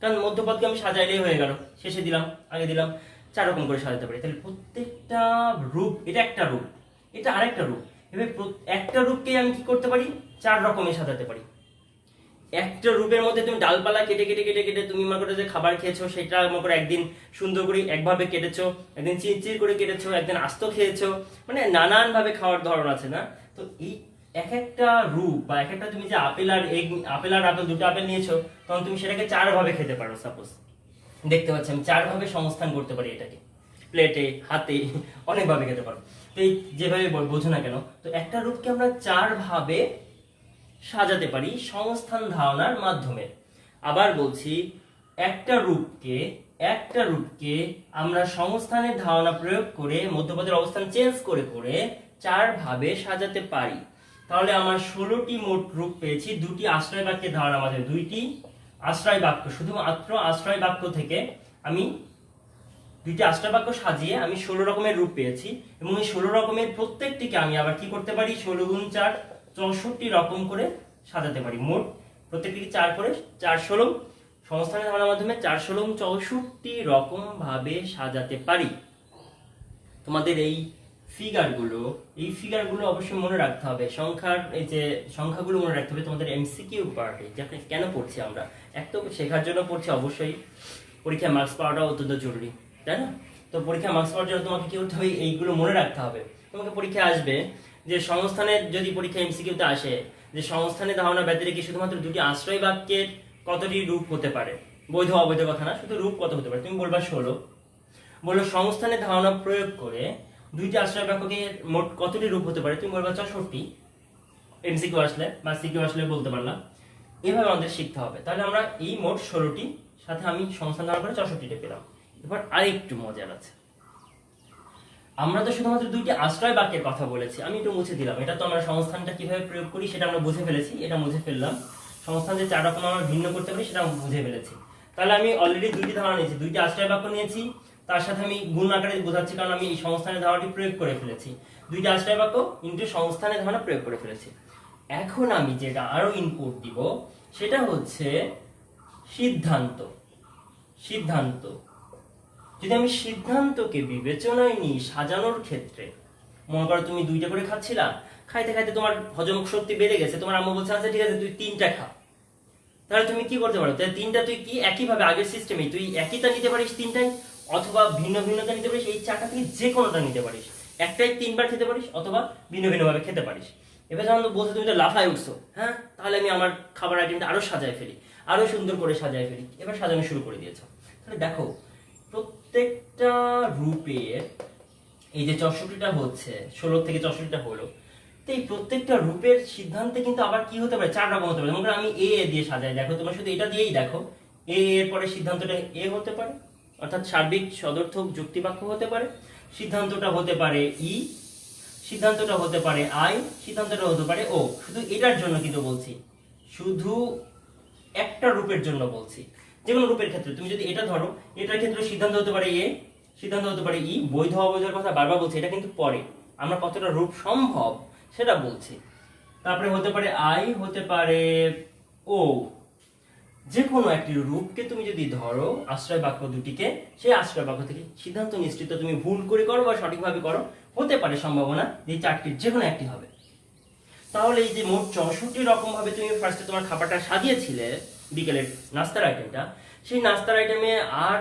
কারণ মধ্যপদকে আমি সাজাইলেই হয়ে গেল, শেষে দিলাম, আগে দিলাম, 4 রকম করে সাজাতে পারি। তাহলে প্রত্যেকটা রূপ, এটা একটা রূপ, এটা আরেকটা রূপ, এভাবে একটা রূপকে আমি কি করতে পারি? 4 রকমে সাজাতে পারি। একটা রূপের মধ্যে তুমি ডালপালা কেটে কেটে কেটে কেটে তুমি মনে করো যে খাবার খেয়েছো, সেটা মনে করো একদিন সুন্দর করে একভাবে কেটেছো, একদিন চিরচির করে কেটেছো, একদিন আস্ত খেয়েছো, মানে নানান ভাবে খাওয়ার ধরন আছে না? তো এই এক একটা রূপ বা এক একটা তুমি যে আপেল আর আপেল দুটো আপেল নিয়েছো, তখন তুমি সেটাকে 4 ভাবে খেতে পারো। সাপোজ দেখতে পাচ্ছি আমি 4 ভাবে সংস্থান করতে পারি এটাকে, প্লেটে, হাতে, অনেক ভাবে খেতে পারো। তো এই যেভাবে বোঝো না কেন, তো একটা রূপকে আমরা 4 ভাবে সাজাতে পারি সংস্থান ধারণার মাধ্যমে। আবার বলছি, একটা রূপকে আমরা সংস্থানের ধারণা প্রয়োগ করে মধ্যপদের অবস্থান চেঞ্জ করে করে 4 ভাবে সাজাতে পারি। তাহলে আমার 16টি মোট রূপ পেয়েছি দুটি আশ্রয় বাক্যের ধারণার মাধ্যমে। 2টি আশ্রয় বাক্য, শুধুমাত্র আশ্রয় বাক্য থেকে আমি 2টি আশ্রয় বাক্য সাজিয়ে আমি 16 রকমের রূপ পেয়েছি। এবং এই 16 রকমের প্রত্যেকটিকে আমি আবার কি করতে পারি? 16 গুণ 4 64 রকম করে সাজাতে পারি। মোট প্রত্যেকটি 4 করে 4 16 সংস্থানের ধারণার মাধ্যমে 4 16 64 রকম ভাবে সাজাতে পারি। তোমাদের এই ফিগারগুলো অবশ্যই মনে রাখতে হবে। এই যে সংখ্যাগুলো মনে রাখতে হবে তোমাদের এমসিকিউ পার্টে। কেন পড়ছি আমরা? এক তো শেখার জন্য পড়ছি, অবশ্যই পরীক্ষায় মার্কস পাওয়াটা অত্যন্ত জরুরি, তাই না? তো পরীক্ষায় মার্কস পাওয়ার জন্য তোমাকে কি করতে হবে? এইগুলো মনে রাখতে হবে। তোমাকে পরীক্ষায় আসবে যে সংস্থানের, যদি পরীক্ষা এমসিকিউতে আসে যে সংস্থানের ধারণা ব্যতিরেকে কি শুধুমাত্র 2টি আশ্রয় বাক্যের কতটি রূপ হতে পারে, বৈধ অবৈধ কথা না, শুধু রূপ কত হতে পারে, তুমি বলবা 16। বললো সংস্থানের ধারণা প্রয়োগ করে 2টি আশ্রয় বাক্যকে মোট কতটি রূপ হতে পারে, তুমি বলবা 64। এমসিকিউ আসলে বা সিকিউ আসলে বলতে পারলাম। এভাবে আমাদের শিখতে হবে। তাহলে আমরা এই মোট 16টি সাথে আমি সংস্থান ধারণা করে 64টা পেলাম। এবার আরেকটু মজার আছে, আমরা তো শুধুমাত্র 2টি আশ্রয় বাক্যের কথা বলেছি। আমি একটু মুছে দিলাম, এটা তো আমরা সংস্থানটা কিভাবে প্রয়োগ করি সেটা আমরা বুঝে ফেলেছি, এটা মুছে ফেললাম। সংস্থান যে 4 রকম আমরা ভিন্ন করতে পারি সেটা আমরা বুঝে ফেলেছি। তাহলে আমি অলরেডি 2টি ধারণা নিয়েছি, 2টি আশ্রয় বাক্য নিয়েছি, তার সাথে আমি গুণ আকারে বোঝাচ্ছি কারণ আমি এই সংস্থানের ধারণাটি প্রয়োগ করে ফেলেছি। 2টি আশ্রয় বাক্য ইনটু সংস্থানের ধারণা প্রয়োগ করে ফেলেছি। এখন আমি যেটা আরো ইনপুট দিব সেটা হচ্ছে সিদ্ধান্ত। যদি আমি সিদ্ধান্তকে বিবেচনায় নিই সাজানোর ক্ষেত্রে, মনে করো তুমি 2টা করে খাচ্ছিলা, খাইতে খাইতে তোমার হজম শক্তি বেড়ে গেছে, তোমার আম্মু বলছে আচ্ছা ঠিক আছে তুই 3টা খা। তাহলে তুমি কি করতে পারো? তাহলে 3টা তুই কি একইভাবে আগের সিস্টেমে তুই একইটা নিতে পারিস 3টাই, অথবা ভিন্ন ভিন্নতা নিতে পারিস। এই 4টা থেকে যে কোনোটা নিতে পারিস, একটাই 3বার খেতে পারিস অথবা ভিন্ন ভিন্ন ভাবে খেতে পারিস। এবার যখন বলছো তুমি তো লাফায় উঠছো, হ্যাঁ তাহলে আমি আমার খাবার আইটেমটা আরো সাজায় ফেলি, আরো সুন্দর করে সাজায় ফেলি। এবার সাজানো শুরু করে দিয়েছো। তাহলে দেখো প্রত্যেকটা রূপের এই যে 64টা হচ্ছে, 16 থেকে 64টা হলো, তো এই প্রত্যেকটা রূপের সিদ্ধান্তে কিন্তু আবার কি হতে পারে? 4 রকম হতে পারে। যেমন আমি এ দিয়ে সাজাই, দেখো তোমার শুধু এটা দিয়েই দেখো, এর পরে সিদ্ধান্তটা এ হতে পারে, অর্থাৎ সার্বিক সদর্থক যুক্তিবাক্য হতে পারে। সিদ্ধান্তটা হতে পারে ই, সিদ্ধান্তটা হতে পারে আই, সিদ্ধান্তটা হতে পারে ও। শুধু এটার জন্য কিন্তু বলছি, শুধু একটা রূপের জন্য বলছি। যে কোনো রূপের ক্ষেত্রে তুমি যদি এটা ধরো, এটার ক্ষেত্রে সিদ্ধান্ত হতে পারে এ, সিদ্ধান্ত হতে পারে ই। বৈধ অবৈধের কথা বারবার বলছি, এটা কিন্তু পরে আমরা কতটা রূপ সম্ভব সেটা বলছি। তারপরে হতে পারে আই, হতে পারে ও। যে কোনো একটি রূপকে তুমি যদি ধরো আশ্রয় বাক্য দুটিকে, সেই আশ্রয় বাক্য থেকে সিদ্ধান্ত নিশ্চিত তুমি ভুল করে করো বা সঠিকভাবে করো, হতে পারে সম্ভাবনা এই 4টির যে কোনো একটি হবে। তাহলে এই যে মোট 64 রকম ভাবে তুমি ফার্স্টে তোমার খাবারটা সাজিয়েছিলে বিকেলের নাস্তার আইটেমটা, সেই নাস্তার আইটেমে আর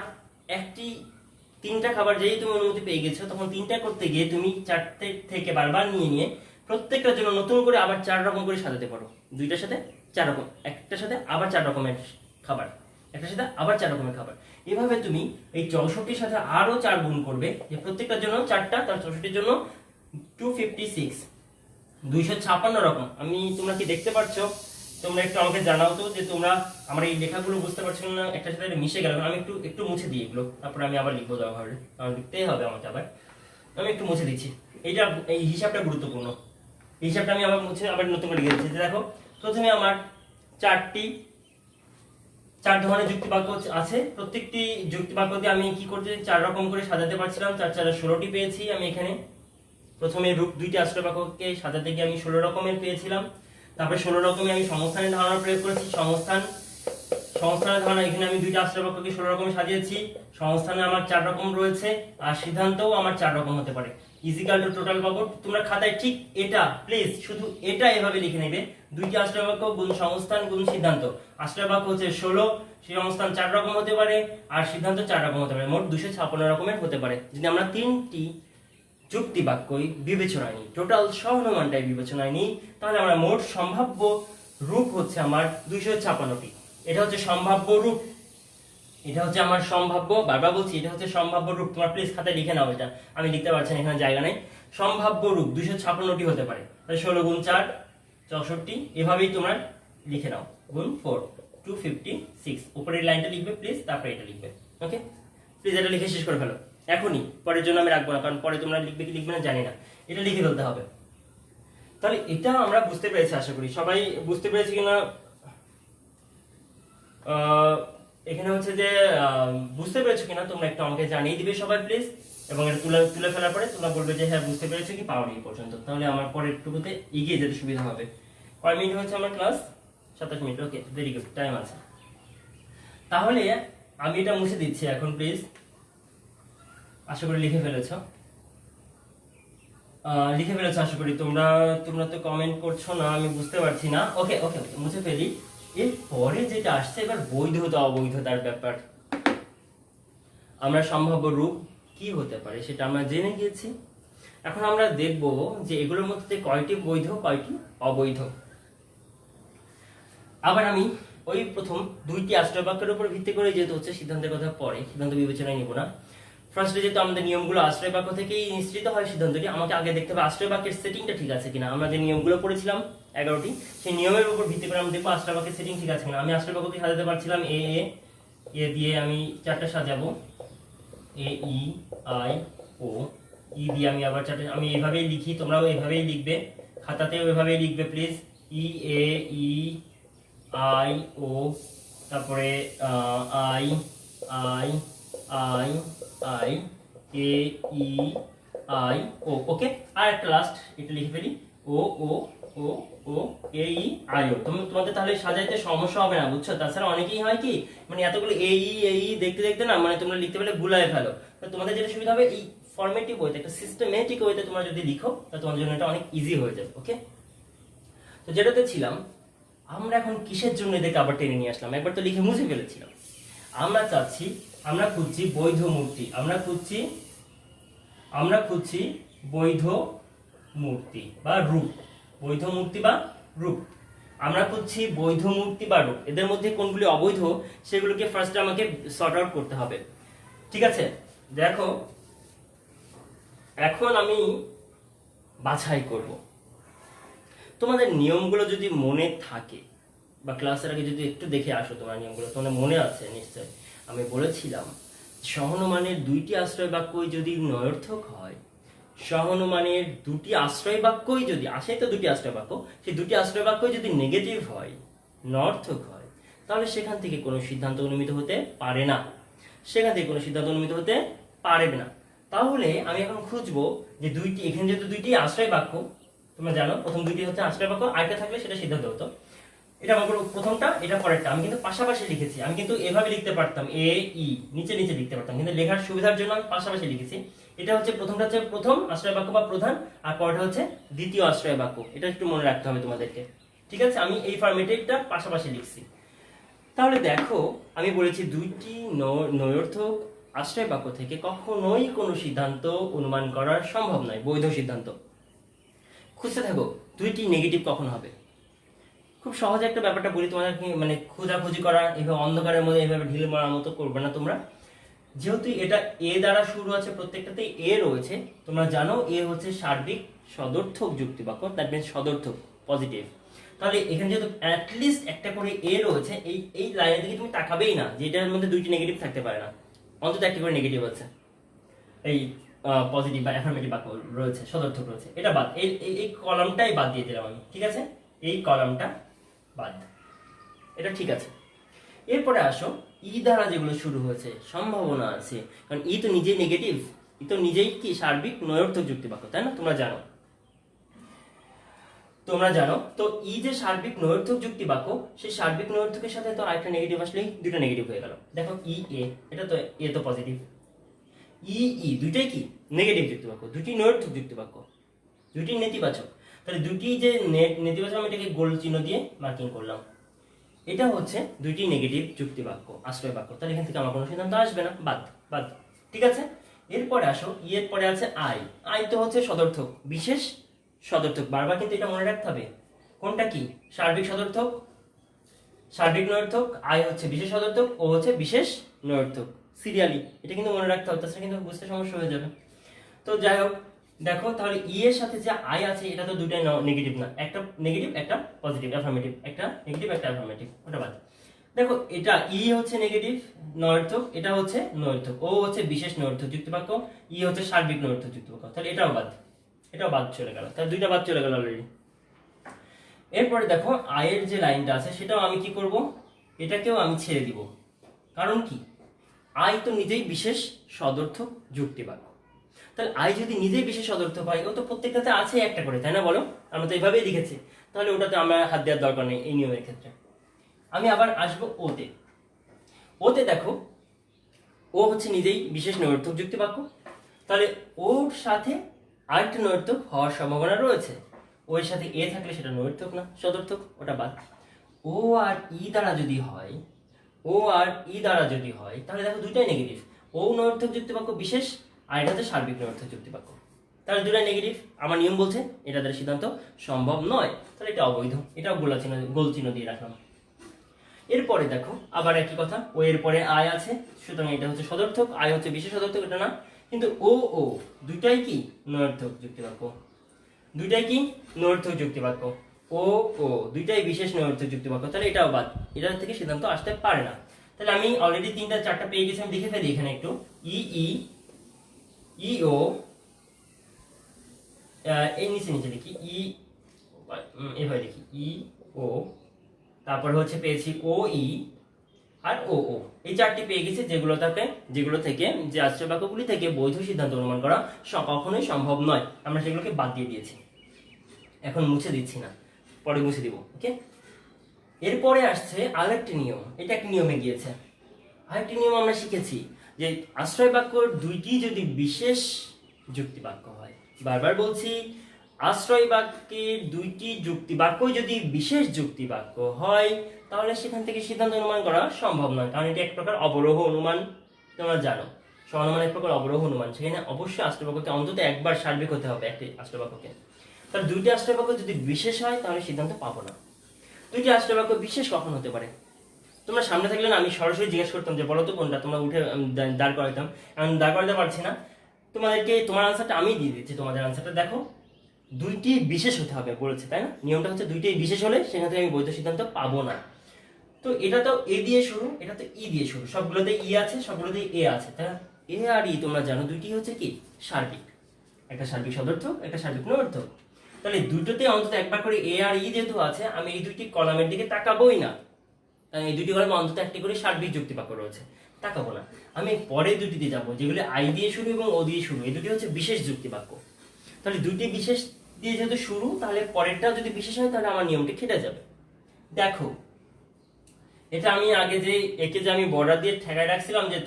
3টা খাবার যেই তুমি অনুমতি পেয়ে গেছো, তখন 3টা করতে গিয়ে তুমি 4টে থেকে বারবার নিয়ে প্রত্যেকটার জন্য নতুন করে আবার 4 রকম করে সাজাতে পারো। 2টার সাথে 4 রকম, একটার সাথে আবার 4 রকমের খাবার, একটার সাথে আবার 4 রকমের খাবার। এভাবে তুমি এই 64-র সাথে আরো 4 গুণ করবে, যে প্রত্যেকটার জন্য 4টা, তার 64-র জন্য 256, 256 রকম। তোমরা কি দেখতে পাচ্ছ তোমরা একটু আমাকে জানাও তো যে তোমরা আমার এই লেখাগুলো বুঝতে পারছো না, একটা সাথে মিশে গেল। আমি একটু একটু মুছে দিই এগুলো, তারপরে আমি আবার লিখবো দরকার হলে, কারণ লিখতেই হবে আমাকে আবার। আমি একটু মুছে দিচ্ছি। এইটা এই হিসাবটা গুরুত্বপূর্ণ। এই হিসাবটা আমি আবার মুছে আবার নতুন করে লিখে দিচ্ছি। দেখো প্রথমে আমার চার ধরনের যুক্তি বাক্য আছে। প্রত্যেকটি যুক্তি বাক্য দিয়ে আমি কি করতে 4 রকম করে সাজাতে পারছিলাম। 4 4 16টি পেয়েছি আমি এখানে। প্রথমে রূপ 2টি আশ্রয় বাক্যকে সাজাতে গিয়ে আমি 16 রকমের পেয়েছিলাম। তারপরে 16 রকমে আমি সংস্থানের ধারণা প্রয়োগ করেছি। সংস্থানের ধারণা এখানে আমি 2টি আশ্রয় বাক্যকে 16 রকমে সাজিয়েছি। সংস্থানে আমার 4 রকম রয়েছে, আর সিদ্ধান্তও আমার 4 রকম হতে পারে। ইজিক্যাল টু টোটাল পাবো। তোমরা খাতায় ঠিক এটা প্লিজ শুধু এটা এভাবে লিখে নেবে, 2টি আশ্রয় বাক্য গুণ সংস্থান গুণ সিদ্ধান্ত। আশ্রয় বাক্য হচ্ছে 16, সংস্থান 4 রকম হতে পারে, আর সিদ্ধান্ত 4 রকম হতে পারে। মোট 256 রকমের হতে পারে। যদি আমরা 3টি যুক্তি বাক্যই বিবেচনায় নিই, টোটাল সহনুমানটাই বিবেচনায় নিই, তাহলে আমরা মোট সম্ভাব্য রূপ হচ্ছে আমার 256টি। এটা হচ্ছে সম্ভাব্য রূপ, এটা হচ্ছে আমার সম্ভাব্য, বারবার বলছি এটা হচ্ছে সম্ভাব্য রূপ। তোমরা প্লিজ খাতায় লিখে নাও, এটা আমি লিখতে পারছি না, এখানে জায়গা নেই। সম্ভাব্য রূপ 256টি হতে পারে। তাহলে 16 গুণ 4 64, এভাবেই তোমরা লিখে নাও, গুণ 4 256। উপরের লাইনটা লিখবে প্লিজ, তারপরে এটা লিখবে। ওকে, প্লিজ এটা লিখে শেষ করে ফেলো এখনই, পরের জন্য আমি রাখবো না, কারণ পরে তোমরা লিখবে কি লিখবে না জানি না, এটা লিখে ফেলতে হবে। তাহলে এটা আমরা বুঝতে পেরেছি, আশা করি সবাই বুঝতে পেরেছি কিনা। এখানে হচ্ছে যে বুঝতে পেরেছো কিনা তোমরা একটু আমাকে জানিয়ে দিবে সবাই প্লিজ। এবং এটা তুলে ফেলার পরে তোমরা বলবে যে হ্যাঁ বুঝতে পেরেছো কি পাওনি এই পর্যন্ত, তাহলে আমার পরের টুকুতে এগিয়ে যেতে সুবিধা হবে। কয় মিনিট হয়েছে আমার ক্লাস? 27 মিনিট। ওকে, ভেরি গুড, টাইম আছে। তাহলে আমি এটা মুছে দিচ্ছি এখন প্লিজ। আশা করি লিখে ফেলেছো, আশা করি। তোমরা তো কমেন্ট করছো না, আমি বুঝতে পারছি না। ওকে ওকে ওকে, মুছে ফেলি। এরপরে যেটা আসছে এবার বৈধতা অবৈধতার ব্যাপার। আমরা সম্ভাব্য রূপ কি হতে পারে সেটা আমরা জেনে গিয়েছি। এখন আমরা দেখব যে এগুলোর মধ্যে কয়টি বৈধ কয়টি অবৈধ। আবার আমি ওই প্রথম 2টি আশ্রয় বাক্যের উপর ভিত্তি করে, যেহেতু হচ্ছে সিদ্ধান্তের কথা পরে, সিদ্ধান্ত বিবেচনায় নিব না। ফার্স্টে যেহেতু আমাদের নিয়মগুলো আশ্রয় বাক্য থেকেই নিশ্চিত হয় সিদ্ধান্তটি, আমাকে আগে দেখতে হবে আশ্রয় বাক্যের সেটিংটা ঠিক আছে কিনা। আমরা যে নিয়মগুলো পড়েছিলাম 11টি, সেই নিয়মের উপর ভিত্তি করে আমি দেখবো আশ্রয় বাক্যের সেটিং ঠিক আছে কিনা। আমি আশ্রয় বাক্যকে সাজাতে পারছিলাম এ দিয়ে আমি 4টা সাজাবো, এ ই আই ও, ই দিয়ে আমি আবার 4টা, আমি এভাবেই লিখি, তোমরাও এভাবেই লিখবে, খাতাতেও এভাবেই লিখবে please. E A E I O, তারপরে I I I I A E I O. Okay, আর একটা লাস্ট এটা লিখে ফেলি, ও ও ও ও এ ই আই ও। তোমাদের তাহলে সাজাইতে সমস্যা হবে না, বুঝছো? তাছাড়া অনেকেই হয় কি, মানে এতগুলো এ ই দেখতে দেখতে না, মানে তোমরা লিখতে পারলে গুলায় ফেলো। তো তোমাদের যেটা সুবিধা হবে, এই ফরম্যাটিভ ওয়েতে, একটা সিস্টেমেটিক ওয়েতে তোমরা যদি লিখো, তাহলে তোমাদের জন্য এটা অনেক ইজি হয়ে যাবে। ওকে, তো যেটাতে ছিলাম আমরা, এখন কিসের জন্য এদেরকে আবার টেনে নিয়ে আসলাম? একবার তো লিখে মুছে ফেলেছিলাম। আমরা খুঁজছি বৈধ মূর্তি, আমরা খুঁজছি বৈধ মূর্তি বা রূপ, বৈধ মূর্তি বা রূপ। আমরা খুঁজছি বৈধ মূর্তি বা রূপ। এদের মধ্যে কোনগুলি অবৈধ সেগুলোকে ফার্স্টে আমাকে সর্ট আউট করতে হবে। ঠিক আছে, দেখো এখন আমি বাছাই করব। তোমাদের নিয়মগুলো যদি মনে থাকে, বা ক্লাসের আগে যদি একটু দেখে আসো, তোমার নিয়মগুলো তোমাদের মনে আছে নিশ্চয়। আমি বলেছিলাম সহনুমানের 2টি আশ্রয় বাক্যই যদি নয়র্থক হয়, সহনুমানের 2টি আশ্রয় বাক্যই যদি আসে, তো 2টি আশ্রয় বাক্য, সেই 2টি আশ্রয় বাক্যই যদি নেগেটিভ হয়, নর্থক হয়, তাহলে সেখান থেকে কোনো সিদ্ধান্ত অনুমিত হতে পারে না, পারবে না। তাহলে আমি এখন খুঁজবো যে এখানে যেহেতু 2টি আশ্রয় বাক্য, তোমরা জানো প্রথম 2টি হচ্ছে আশ্রয় বাক্য, আরেকটা থাকলে সেটা সিদ্ধান্ত হতো। এটা আমার প্রথমটা, এটা পরেরটা। আমি কিন্তু পাশাপাশি লিখেছি, আমি কিন্তু এভাবে লিখতে পারতাম, এ ই নিচে লিখতে পারতাম, কিন্তু লেখার সুবিধার জন্য আমি পাশাপাশি লিখেছি। এটা হচ্ছে প্রথমটা হচ্ছে প্রথম আশ্রয় বাক্য বা প্রধান, আর পরেরটা হচ্ছে দ্বিতীয় আশ্রয় বাক্য। এটা একটু মনে রাখতে হবে তোমাদেরকে। ঠিক আছে, আমি এই ফরম্যাটে এটা পাশাপাশি লিখছি। তাহলে দেখো, আমি বলেছি 2টি নয়র্থক আশ্রয় বাক্য থেকে কখনোই কোনো সিদ্ধান্ত অনুমান করা সম্ভব নয়, বৈধ সিদ্ধান্ত। খুঁজতে থাকো 2টি নেগেটিভ কখন হবে। খুব সহজে একটা ব্যাপারটা বলি তোমাদেরকে, মানে খোঁজাখুঁজি করা, এভাবে অন্ধকারের মধ্যে এভাবে ঢিল মারার মতো করবে না তোমরা। যেহেতু এটা এ দ্বারা শুরু আছে, প্রত্যেকটাতে এ রয়েছে, তোমরা জানো এ হচ্ছে সার্বিক সদর্থক যুক্তি বাক্য, দ্যাট মিন্স সদর্থক, পজিটিভ। তাহলে এখানে যেহেতু অ্যাটলিস্ট একটা করে এ রয়েছে, এই লাইনের দিকে তুমি তাকাবেই না যে এটার মধ্যে দুইটি নেগেটিভ থাকতে পারে না, অন্তত একটা করে নেগেটিভ আছে, এই পজিটিভ বা অ্যাফার্মেটিভ বাক্য রয়েছে, সদর্থক রয়েছে, এটা বাদ, এই কলামটাই বাদ দিয়ে দিলাম আমি, ঠিক আছে, এই কলামটা বাদ, এটা ঠিক আছে। এরপরে আসো ই দ্বারা যেগুলো শুরু হয়েছে সম্ভাবনা আছে, কারণ ই তো নিজেই নেগেটিভ, ই তো নিজেই কি সার্বিক নৈর্থক যুক্তি বাক্য, তাই না? তোমরা জানো তো ই যে সার্বিক নৈর্থক যুক্তি বাক্য, সেই সার্বিক নৈর্থকের সাথে তো আরেকটা নেগেটিভ আসলেই দুটো নেগেটিভ হয়ে গেল। দেখো ই এ, এটা তো এ তো পজিটিভ, ই দুইটাই কি নেগেটিভ যুক্তি বাক্য, দুটি নৈর্থক যুক্তি বাক্য, দুটি নেতিবাচক। তাহলে দুটি যে নেতিবাচক, আমি এটাকে গোল চিহ্ন দিয়ে মার্কিং করলাম, এটা হচ্ছে দুইটি নেগেটিভ যুক্তি বাক্য, আশ্রয় বাক্য। তাহলে এখান থেকে আমার কোনো সিদ্ধান্ত আসবে না, বাদ বাদ, ঠিক আছে। এরপরে আসো ই এর পরে আছে আই তো হচ্ছে সদর্থক, বিশেষ সদর্থক, বারবার কিন্তু এটা মনে রাখতে হবে, কোনটা কি সার্বিক সদর্থক, সার্বিক নৈর্থক, আই হচ্ছে বিশেষ সদর্থক, ও হচ্ছে বিশেষ নৈর্থক, সিরিয়ালি এটা কিন্তু মনে রাখতে হবে, তাছাড়া কিন্তু বুঝতে সমস্যা হয়ে যাবে। তো যাই হোক, দেখো তাহলে ই এর সাথে যে আই আছে এটা তো দুটাই নেগেটিভ না, একটা নেগেটিভ একটা পজিটিভ, অ্যাফার্মেটিভ, একটা নেগেটিভ একটা অ্যাফার্মেটিভ, ওটা বাদ। দেখো এটা ই হচ্ছে নেগেটিভ নৈর্থক, এটা হচ্ছে নৈর্থক, ও হচ্ছে বিশেষ নৈর্থক যুক্তিবাক্য, ই হচ্ছে সার্বিক নৈর্থক যুক্তিবাক্য, তাহলে এটাও বাদ চলে গেল, তাহলে দুইটা বাদ চলে গেল অলরেডি। এরপরে দেখো আয়ের যে লাইনটা আছে সেটাও আমি কি করব, এটাকেও আমি ছেড়ে দিব, কারণ কি আই তো নিজেই বিশেষ সদর্থক যুক্তিবাক্য। তাহলে আই যদি নিজেই বিশেষ সদর্থক হয়, ও তো প্রত্যেকটাতে আছে একটা করে, তাই না বলো? আমরা তো এইভাবেই লিখেছি, তাহলে ওটাতে আমরা হাত দেওয়ার দরকার নেই এই নিয়মের ক্ষেত্রে। আমি আবার আসবো ওতে দেখো ও হচ্ছে নিজেই বিশেষ নৈর্থক যুক্তিবাক্য, তাহলে ওর সাথে আরেকটা নৈর্থক হওয়ার সম্ভাবনা রয়েছে, ওর সাথে এ থাকলে সেটা নৈর্থক না, সদর্থক, ওটা বাদ। ও আর ই দ্বারা যদি হয় তাহলে দেখো দুইটাই নেগেটিভ, ও নৈর্থক যুক্তিবাক্য বিশেষ, আর এটা হচ্ছে সার্বিক নৈর্থক যুক্তিবাক্য, তাহলে দুটাই নেগেটিভ। আমার নিয়ম বলছে এটা দ্বারা সিদ্ধান্ত সম্ভব নয়, তাহলে এটা অবৈধ, এটাও গোল চিহ্ন দিয়ে রাখলাম। এরপরে দেখো আবার একই কথা, ও এর পরে আই আছে, সুতরাং এটা হচ্ছে সদর্থক, আই হচ্ছে বিশেষ সদর্থক, এটা না, কিন্তু ও দুইটাই কি নৈর্থক যুক্তিবাক্য, ও দুইটাই বিশেষ নৈর্থক যুক্তিবাক্য, তাহলে এটাও বাদ, এটার থেকে সিদ্ধান্ত আসতে পারে না। তাহলে আমি অলরেডি 3টা 4টা পেয়ে গেছি, আমি দেখে ফেলি এখানে একটু, ই ও, এই নিচে লিখি এভাবে লিখি ও, তারপর হচ্ছে পেয়েছি আর এই 4টি পেয়ে গেছি, যেগুলো থেকে যে আশ্রয় বাক্যগুলি থেকে বৈধ সিদ্ধান্ত অনুমান করা কখনোই সম্ভব নয়, আমরা সেগুলোকে বাদ দিয়ে দিয়েছি, এখন মুছে দিচ্ছি না, পরে মুছে দিব, ওকে। এরপরে আসছে আরেকটি নিয়ম, এটা একটা নিয়মে গিয়েছে, আরেকটি নিয়ম আমরা শিখেছি যে আশ্রয় বাক্য দুইটি যদি বিশেষ যুক্তি বাক্য হয়, বারবার বলছি, আশ্রয় বাক্যের দুইটি যুক্তি বাক্য যদি বিশেষ যুক্তি বাক্য হয়, তাহলে সেখান থেকে সিদ্ধান্ত অনুমান করা সম্ভব নয়, কারণ এটি এক প্রকার অবরোহ অনুমান, তোমরা জানো সমানুমান এক প্রকার অবরোহ অনুমান, সেখানে অবশ্যই আশ্রয় বাক্যকে অন্তত একবার সার্বিক হতে হবে একটি আশ্রয় বাক্যকে। তাহলে দুইটি আশ্রয় বাক্য যদি বিশেষ হয় তাহলে সিদ্ধান্ত পাবো না। দুইটি আশ্রয় বাক্য বিশেষ কখন হতে পারে? তোমরা সামনে থাকলে না আমি সরাসরি জিজ্ঞেস করতাম যে বলো তো কোনটা, তোমরা উঠে দাঁড় করাইতাম, এখন দাঁড় করাতে পারছি না, তোমার আনসারটা আমি দিয়ে দিচ্ছি, তোমাদের আনসারটা দেখো, দুইটি বিশেষ হতে হবে বলেছে, তাই না? নিয়মটা হচ্ছে দুইটি বিশেষ হলে সেখান থেকে আমি বৈধ সিদ্ধান্ত পাবো না। তো এটা তো এ দিয়ে শুরু, এটা তো ই দিয়ে শুরু, সবগুলোতে ই আছে, সবগুলোতে এ আছে, তাই না? এ আর ই তোমরা জানো দুইটি হচ্ছে কি সার্বিক, একটা সার্বিক সদর্থক, একটা সার্বিক নৈর্থক, তাহলে দুটোতে অন্তত একবার করে এ আর ই যেহেতু আছে, আমি এই দুইটি কলামের দিকে তাকাবোই না, এই দুইটি কলামে অন্তত একটি করে সার্বিক যুক্তি বাক্য রয়েছে, তাকাবো না, আমি পরে দুটিতে যাবো যেগুলি আই দিয়ে শুরু এবং ও দিয়ে শুরু, এই দুটি হচ্ছে বিশেষ যুক্তি বাক্য। তাহলে দুইটি বিশেষ দিয়ে যেহেতু শুরু, তাহলে পরেরটাও যদি বিশেষ হয় তাহলে আমার নিয়মটি খেটে যাবে। দেখো এটা আমি আগে যে একে যে আমি বর্ডার দিয়ে ঠেকায় রাখছিলাম যে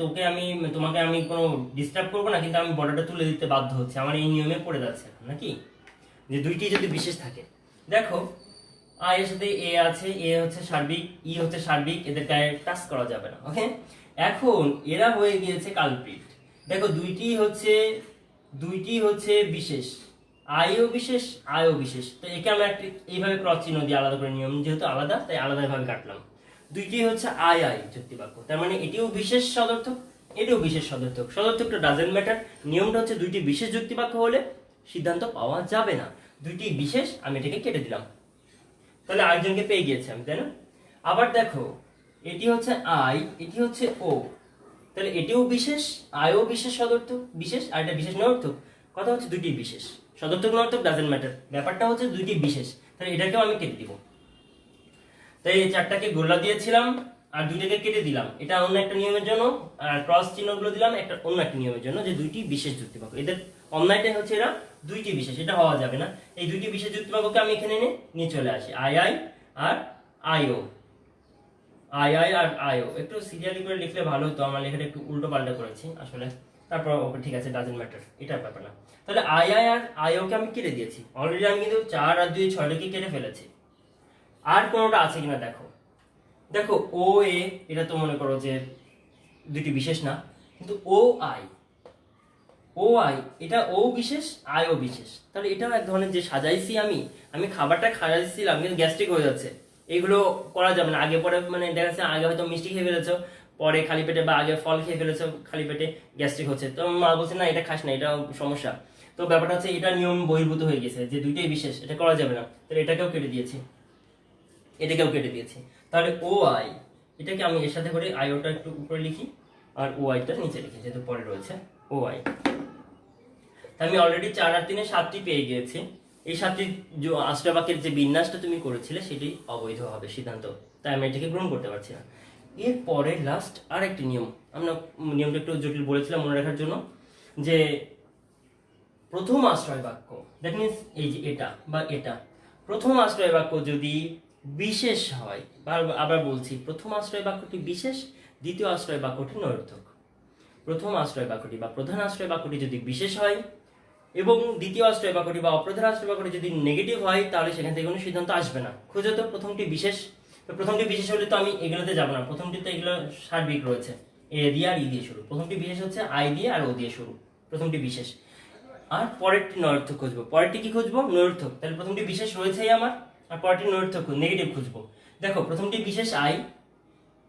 তোমাকে আমি কোনো ডিস্টার্ব করবো না, কিন্তু আমি বর্ডারটা তুলে দিতে বাধ্য হচ্ছে, আমার এই নিয়মে পড়ে যাচ্ছে এখন, নাকি যে দুইটি যদি বিশেষ থাকে। দেখো আই এর সাথে এ আছে, এ হচ্ছে সার্বিক, ই হচ্ছে সার্বিক, এদের গায়ে টাচ করা যাবে না, ওকে। এখন এরা হয়ে গিয়েছে কালপ্রিট, দেখো দুইটি হচ্ছে বিশেষ, আইও বিশেষ, তো একে আমরা এইভাবে ক্রস চিহ্ন দিয়ে আলাদা করে, নিয়ম যেহেতু আলাদা তাই আলাদা ভাবে কাটলাম। দুইটি হচ্ছে আই যুক্তি বাক্য, তার মানে এটিও বিশেষ সদর্থক, এটিও বিশেষ সদর্থক, সদর্থকটা ডাজেন্ট ম্যাটার, নিয়মটা হচ্ছে দুইটি বিশেষ যুক্তি বাক্য হলে সিদ্ধান্ত পাওয়া যাবে না, দুইটি বিশেষ, আমি এটাকে কেটে দিলাম। তাহলে আরেকজনকে পেয়ে গিয়েছি আমি, তাই না? আবার দেখো, এটি হচ্ছে আই, এটি হচ্ছে ও, তাহলে এটিও বিশেষ, আয়ও বিশেষ সদর্থক, বিশেষ, আর এটা বিশেষ নর্থক। কথা হচ্ছে দুইটি বিশেষ, সদর্থক নর্থক ডাজেন্ট ম্যাটার, ব্যাপারটা হচ্ছে দুইটি বিশেষ, তাহলে এটাকেও আমি কেটে দিব। তাই এই চারটাকে গোল্লা দিয়েছিলাম আর দুইটাকে কেটে দিলাম, এটা অন্য একটা নিয়মের জন্য, আর ক্রস চিহ্নগুলো দিলাম একটা অন্য একটা নিয়মের জন্য, যে দুইটি বিশেষ যুক্তিবাক্য, এদের অন্যায়টাই হচ্ছে এরা দুইটি বিশেষ, এটা হওয়া যাবে না। এই দুইটি বিশেষ যুক্তিবাক্যকে আমি এখানে নিয়ে চলে আসি, আই আই আর আইও, আই আই আর আইও। একটু সিরিয়ালি করে লিখলে ভালো হতো, আমার লেখাটা একটু উল্টো পাল্টা করেছি আসলে, তারপর ওকে ঠিক আছে, ডাজেন্ট ম্যাটার, এটার ব্যাপার না। তাহলে আই আই আর আইওকে আমি কেটে দিয়েছি অলরেডি, আমি কিন্তু 4 আর 2 6টাকে কেটে ফেলেছি। আর কোনোটা আছে কিনা দেখো, দেখো ও এ, এটা তো মনে করো যে দুটি বিশেষ না, কিন্তু ও আই, ও আই এটা ও বিশেষ, আই ও বিশেষ, তাহলে এটাও এক ধরনের যে সাজাইছি আমি, আমি খাবারটা খাইছিলাম কিন্তু গ্যাস্ট্রিক হয়ে যাচ্ছে, এইগুলো করা যাবে না। আগে পরে মানে দেখা যাচ্ছে আগে হয়তো মিষ্টি খেয়ে ফেলেছো, পরে খালি পেটে, বা আগে ফল খেয়ে ফেলেছো খালি পেটে, গ্যাস্ট্রিক হচ্ছে, তো মা বলছে না এটা খাস না, এটা সমস্যা। তো ব্যাপারটা হচ্ছে এটা নিয়ম বহির্ভূত হয়ে গেছে, যে দুইটাই বিশেষ, এটা করা যাবে না, তাহলে এটাকেও কেটে দিয়েছি, এটাকেও কেটে দিয়েছি। তাহলে ও আই, এটাকে আমি এর সাথে করে আই ওটা একটু উপরে লিখি আর ও আইটা নিচে লিখি, যেহেতু পরে রয়েছে ও আই। আমি অলরেডি 4 আর 3 7টি পেয়ে গিয়েছি। এই 7টি আশ্রয় বাক্যের যে বিন্যাসটা তুমি করেছিলে সেটি অবৈধ হবে সিদ্ধান্ত, তাই আমি এটাকে গ্রহণ করতে পারছি না। এরপরে লাস্ট আর একটি নিয়ম, আমরা নিয়মটা একটু জটিল বলেছিলাম মনে রাখার জন্য, যে প্রথম আশ্রয় বাক্য, দ্যাট মিনস এই যে এটা বা এটা, প্রথম আশ্রয় বাক্য যদি বিশেষ হয়, আবার বলছি, প্রথম আশ্রয় বাক্যটি বিশেষ, দ্বিতীয় আশ্রয় বাক্যটি নৈর্থক। প্রথম আশ্রয় বাক্যটি বা প্রধান আশ্রয় বাক্যটি যদি বিশেষ হয় এবং দ্বিতীয় আশ্রয় বাক্যটি বা অপ্রধান আশ্রয় বাক্যটি যদি নেগেটিভ হয়, তাহলে সেখান থেকে কোনো সিদ্ধান্ত আসবে না। খুঁজে তো প্রথমটি বিশেষ, তো প্রথমটি বিশেষ হলে তো আমি এগুলোতে যাবো না, প্রথমটিতে এগুলো সার্বিক রয়েছে, এ দিয়ে আর ই দিয়ে শুরু, প্রথমটি বিশেষ হচ্ছে আই দিয়ে আর ও দিয়ে শুরু, প্রথমটি বিশেষ। আর পরেরটি নৈর্থক খুঁজবো, পরেরটি কি খুঁজবো? নৈর্থক। তাহলে প্রথমটি বিশেষ রয়েছেই আমার, আর পরেরটি নৈর্থক নেগেটিভ খুঁজবো। দেখো প্রথমটি বিশেষ আই,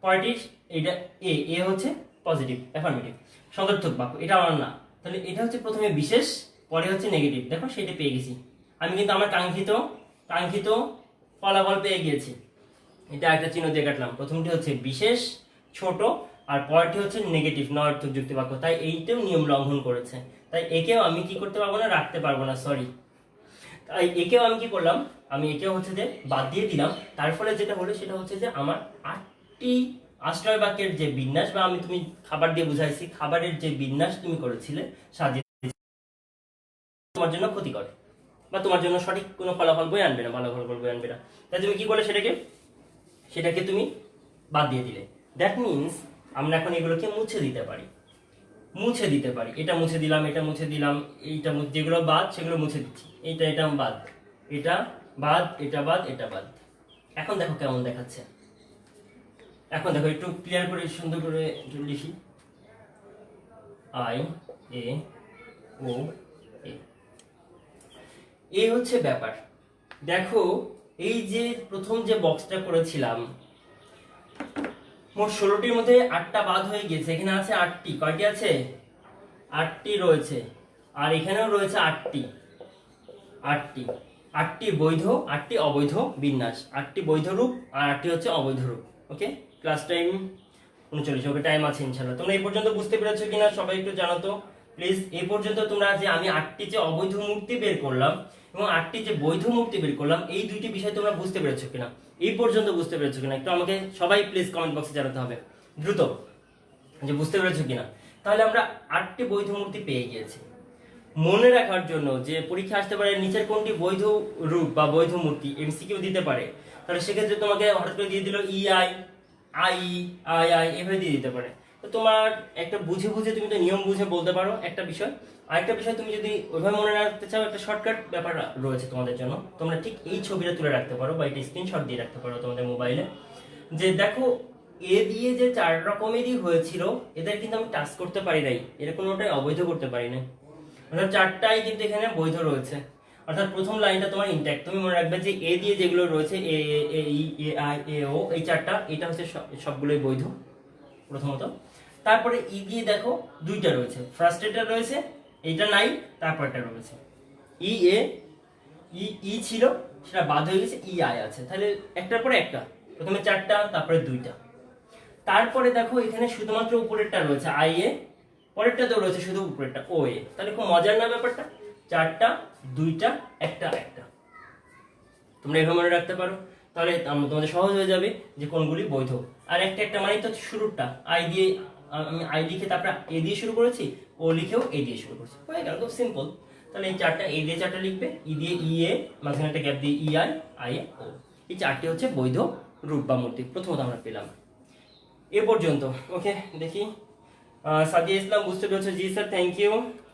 পরেরটি এটা এ, এ হচ্ছে পজিটিভ অ্যাফার্মেটিভ সদর্থক বাক্য, এটা আমার না, তাহলে এটা হচ্ছে প্রথমে বিশেষ, পরে হচ্ছে নেগেটিভ। দেখো সেটা পেয়ে গেছি আমি, কিন্তু আমার কাঙ্ক্ষিত ফলাফল পেয়ে গিয়েছি। এটা একটা চিহ্ন দিয়ে কাটলাম, প্রথমটি হচ্ছে বিশেষ ছোট আর পরেরটি হচ্ছে নেগেটিভ নয়ার্থক যুক্তি বাক্য, তাই এইটাও নিয়ম লঙ্ঘন করেছে, তাই একেও আমি কি করতে পারবো না, রাখতে পারবো না, সরি। তাই একেও আমি কি করলাম, আমি একেও হচ্ছে যে বাদ দিয়ে দিলাম। তার ফলে যেটা হলো সেটা হচ্ছে যে আমার 8টি আশ্রয় বাক্যের যে বিন্যাস, বা আমি তুমি খাবার দিয়ে বুঝাইছি, খাবারের যে বিন্যাস তুমি করেছিলে সাজিয়ে, তোমার জন্য ক্ষতিকর বা তোমার জন্য সঠিক কোনো ফলাফল বই আনবে না, ভালো ফলাফল বই আনবে না। তাই তুমি কি করলে, সেটাকে তুমি বাদ দিয়ে দিলে। দ্যাট মিনস আমরা এখন এগুলোকে মুছে দিতে পারি, এটা মুছে দিলাম, এটা মুছে দিলাম, এইটা যেগুলো বাদ সেগুলো মুছে দিচ্ছি, এটা বাদ, এটা বাদ, এটা বাদ, এটা বাদ। এখন দেখো কেমন দেখাচ্ছে, এখন দেখো একটু ক্লিয়ার করে সুন্দর করে একটু লিখি, আই এ ও এ হচ্ছে ব্যাপার। দেখো এই যে প্রথম যে বক্সটা করেছিলাম, মোট 16টির মধ্যে 8টা বাদ হয়ে গেছে, এখানে আছে 8টি, কয়টি আছে? 8টি রয়েছে, আর এখানেও রয়েছে 8টি, 8টি বৈধ, 8টি অবৈধ বিন্যাস, 8টি বৈধ রূপ আর 8টি হচ্ছে অবৈধ রূপ। ওকে, ক্লাস টাইম 39, ওকে টাইম আছে ইনশাআল্লাহ। তোমরা এই পর্যন্ত বুঝতে পেরেছো কিনা সবাই একটু জানো তো প্লিজ। এই পর্যন্ত তোমরা যে আমি 8টি যে অবৈধ মূর্তি বের করলাম এবং 8টি যে বৈধ মূর্তি বের করলাম, এই দুইটি বিষয় তোমরা বুঝতে পেরেছো কিনা, এই পর্যন্ত বুঝতে পেরেছো কিনা, একটু আমাকে সবাই প্লিজ কমেন্ট বক্সে জানাতে হবে দ্রুত যে বুঝতে পেরেছো কিনা। তাহলে আমরা 8টি বৈধ মূর্তি পেয়ে গিয়েছি। মনে রাখার জন্য যে পরীক্ষা আসতে পারে নিচের কোনটি বৈধ রূপ বা বৈধ মূর্তি, এমসিকিউ দিতে পারে, তাহলে সেক্ষেত্রে তোমাকে হঠাৎ করে দিয়ে দিল ই আই আই আই আই এভাবে দিয়ে দিতে পারে। তো তোমার একটা বুঝে তুমি তো নিয়ম বুঝে বলতে পারো একটা বিষয়। আরেকটা বিষয়, তুমি যদি ওইভাবে মনে রাখতে চাও, একটা শর্টকাট ব্যাপার রয়েছে তোমাদের জন্য, তোমরা ঠিক এই ছবিটা তুলে রাখতে পারো বা এটা স্ক্রিনশট দিয়ে রাখতে পারো তোমাদের মোবাইলে, যে দেখো এ দিয়ে যে 4 রকমেরই হয়েছিল, এদের কিন্তু আমি টাচ করতে পারি নাই, এর কোনোটাই অবৈধ করতে পারি না, অর্থাৎ 4টাই কিন্তু এখানে বৈধ রয়েছে। অর্থাৎ প্রথম লাইনটা তোমার ইনট্যাক্ট, তুমি মনে রাখবে যে এ দিয়ে যেগুলো রয়েছে এ এ ই এ আই এ ও, এই 4টা, এটা হচ্ছে সবগুলোই বৈধ প্রথমত। তারপরে ই দিয়ে দেখো 2টা রয়েছে, ফার্স্ট এটা রয়েছে, এইটা নাই, তারপরটা রয়েছে ই এ ই ই ছিল সেটা বাদ হয়ে গেছে, ই আই আছে, তাহলে একটার পরে একটা, প্রথমে 4টা তারপরে 2টা। তারপরে দেখো এখানে শুধুমাত্র উপরেরটা রয়েছে আই এ, পরেরটা তো রয়েছে শুধু উপরেরটা ও এ। তাহলে খুব মজার না ব্যাপারটা, 4টা 2টা 1টা 1টা, তোমরা এভাবে মনে রাখতে পারো। তাহলে তোমাদের সহজ হয়ে যাবে যে কোনগুলি বৈধ। আর একটা একটা মানে তো শুরুটা আই দিয়ে, আমি আই লিখে তারপরে এ দিয়ে শুরু করেছি, ও লিখেও এ দিয়ে শুরু করেছি, হয়ে গেল, খুব সিম্পল। তাহলে এই 4টা এ দিয়ে 4টা লিখবে, ই দিয়ে ই এ, মাঝখানে একটা গ্যাপ দিয়ে ই আই, আই এ ও। এই 4টি হচ্ছে বৈধ রূপ বা মূর্তি, প্রথমত আমরা পেলাম এ পর্যন্ত। ওকে, দেখি সাদিয়া ইসলাম বুঝতে পেরেছো? জি sir, thank you.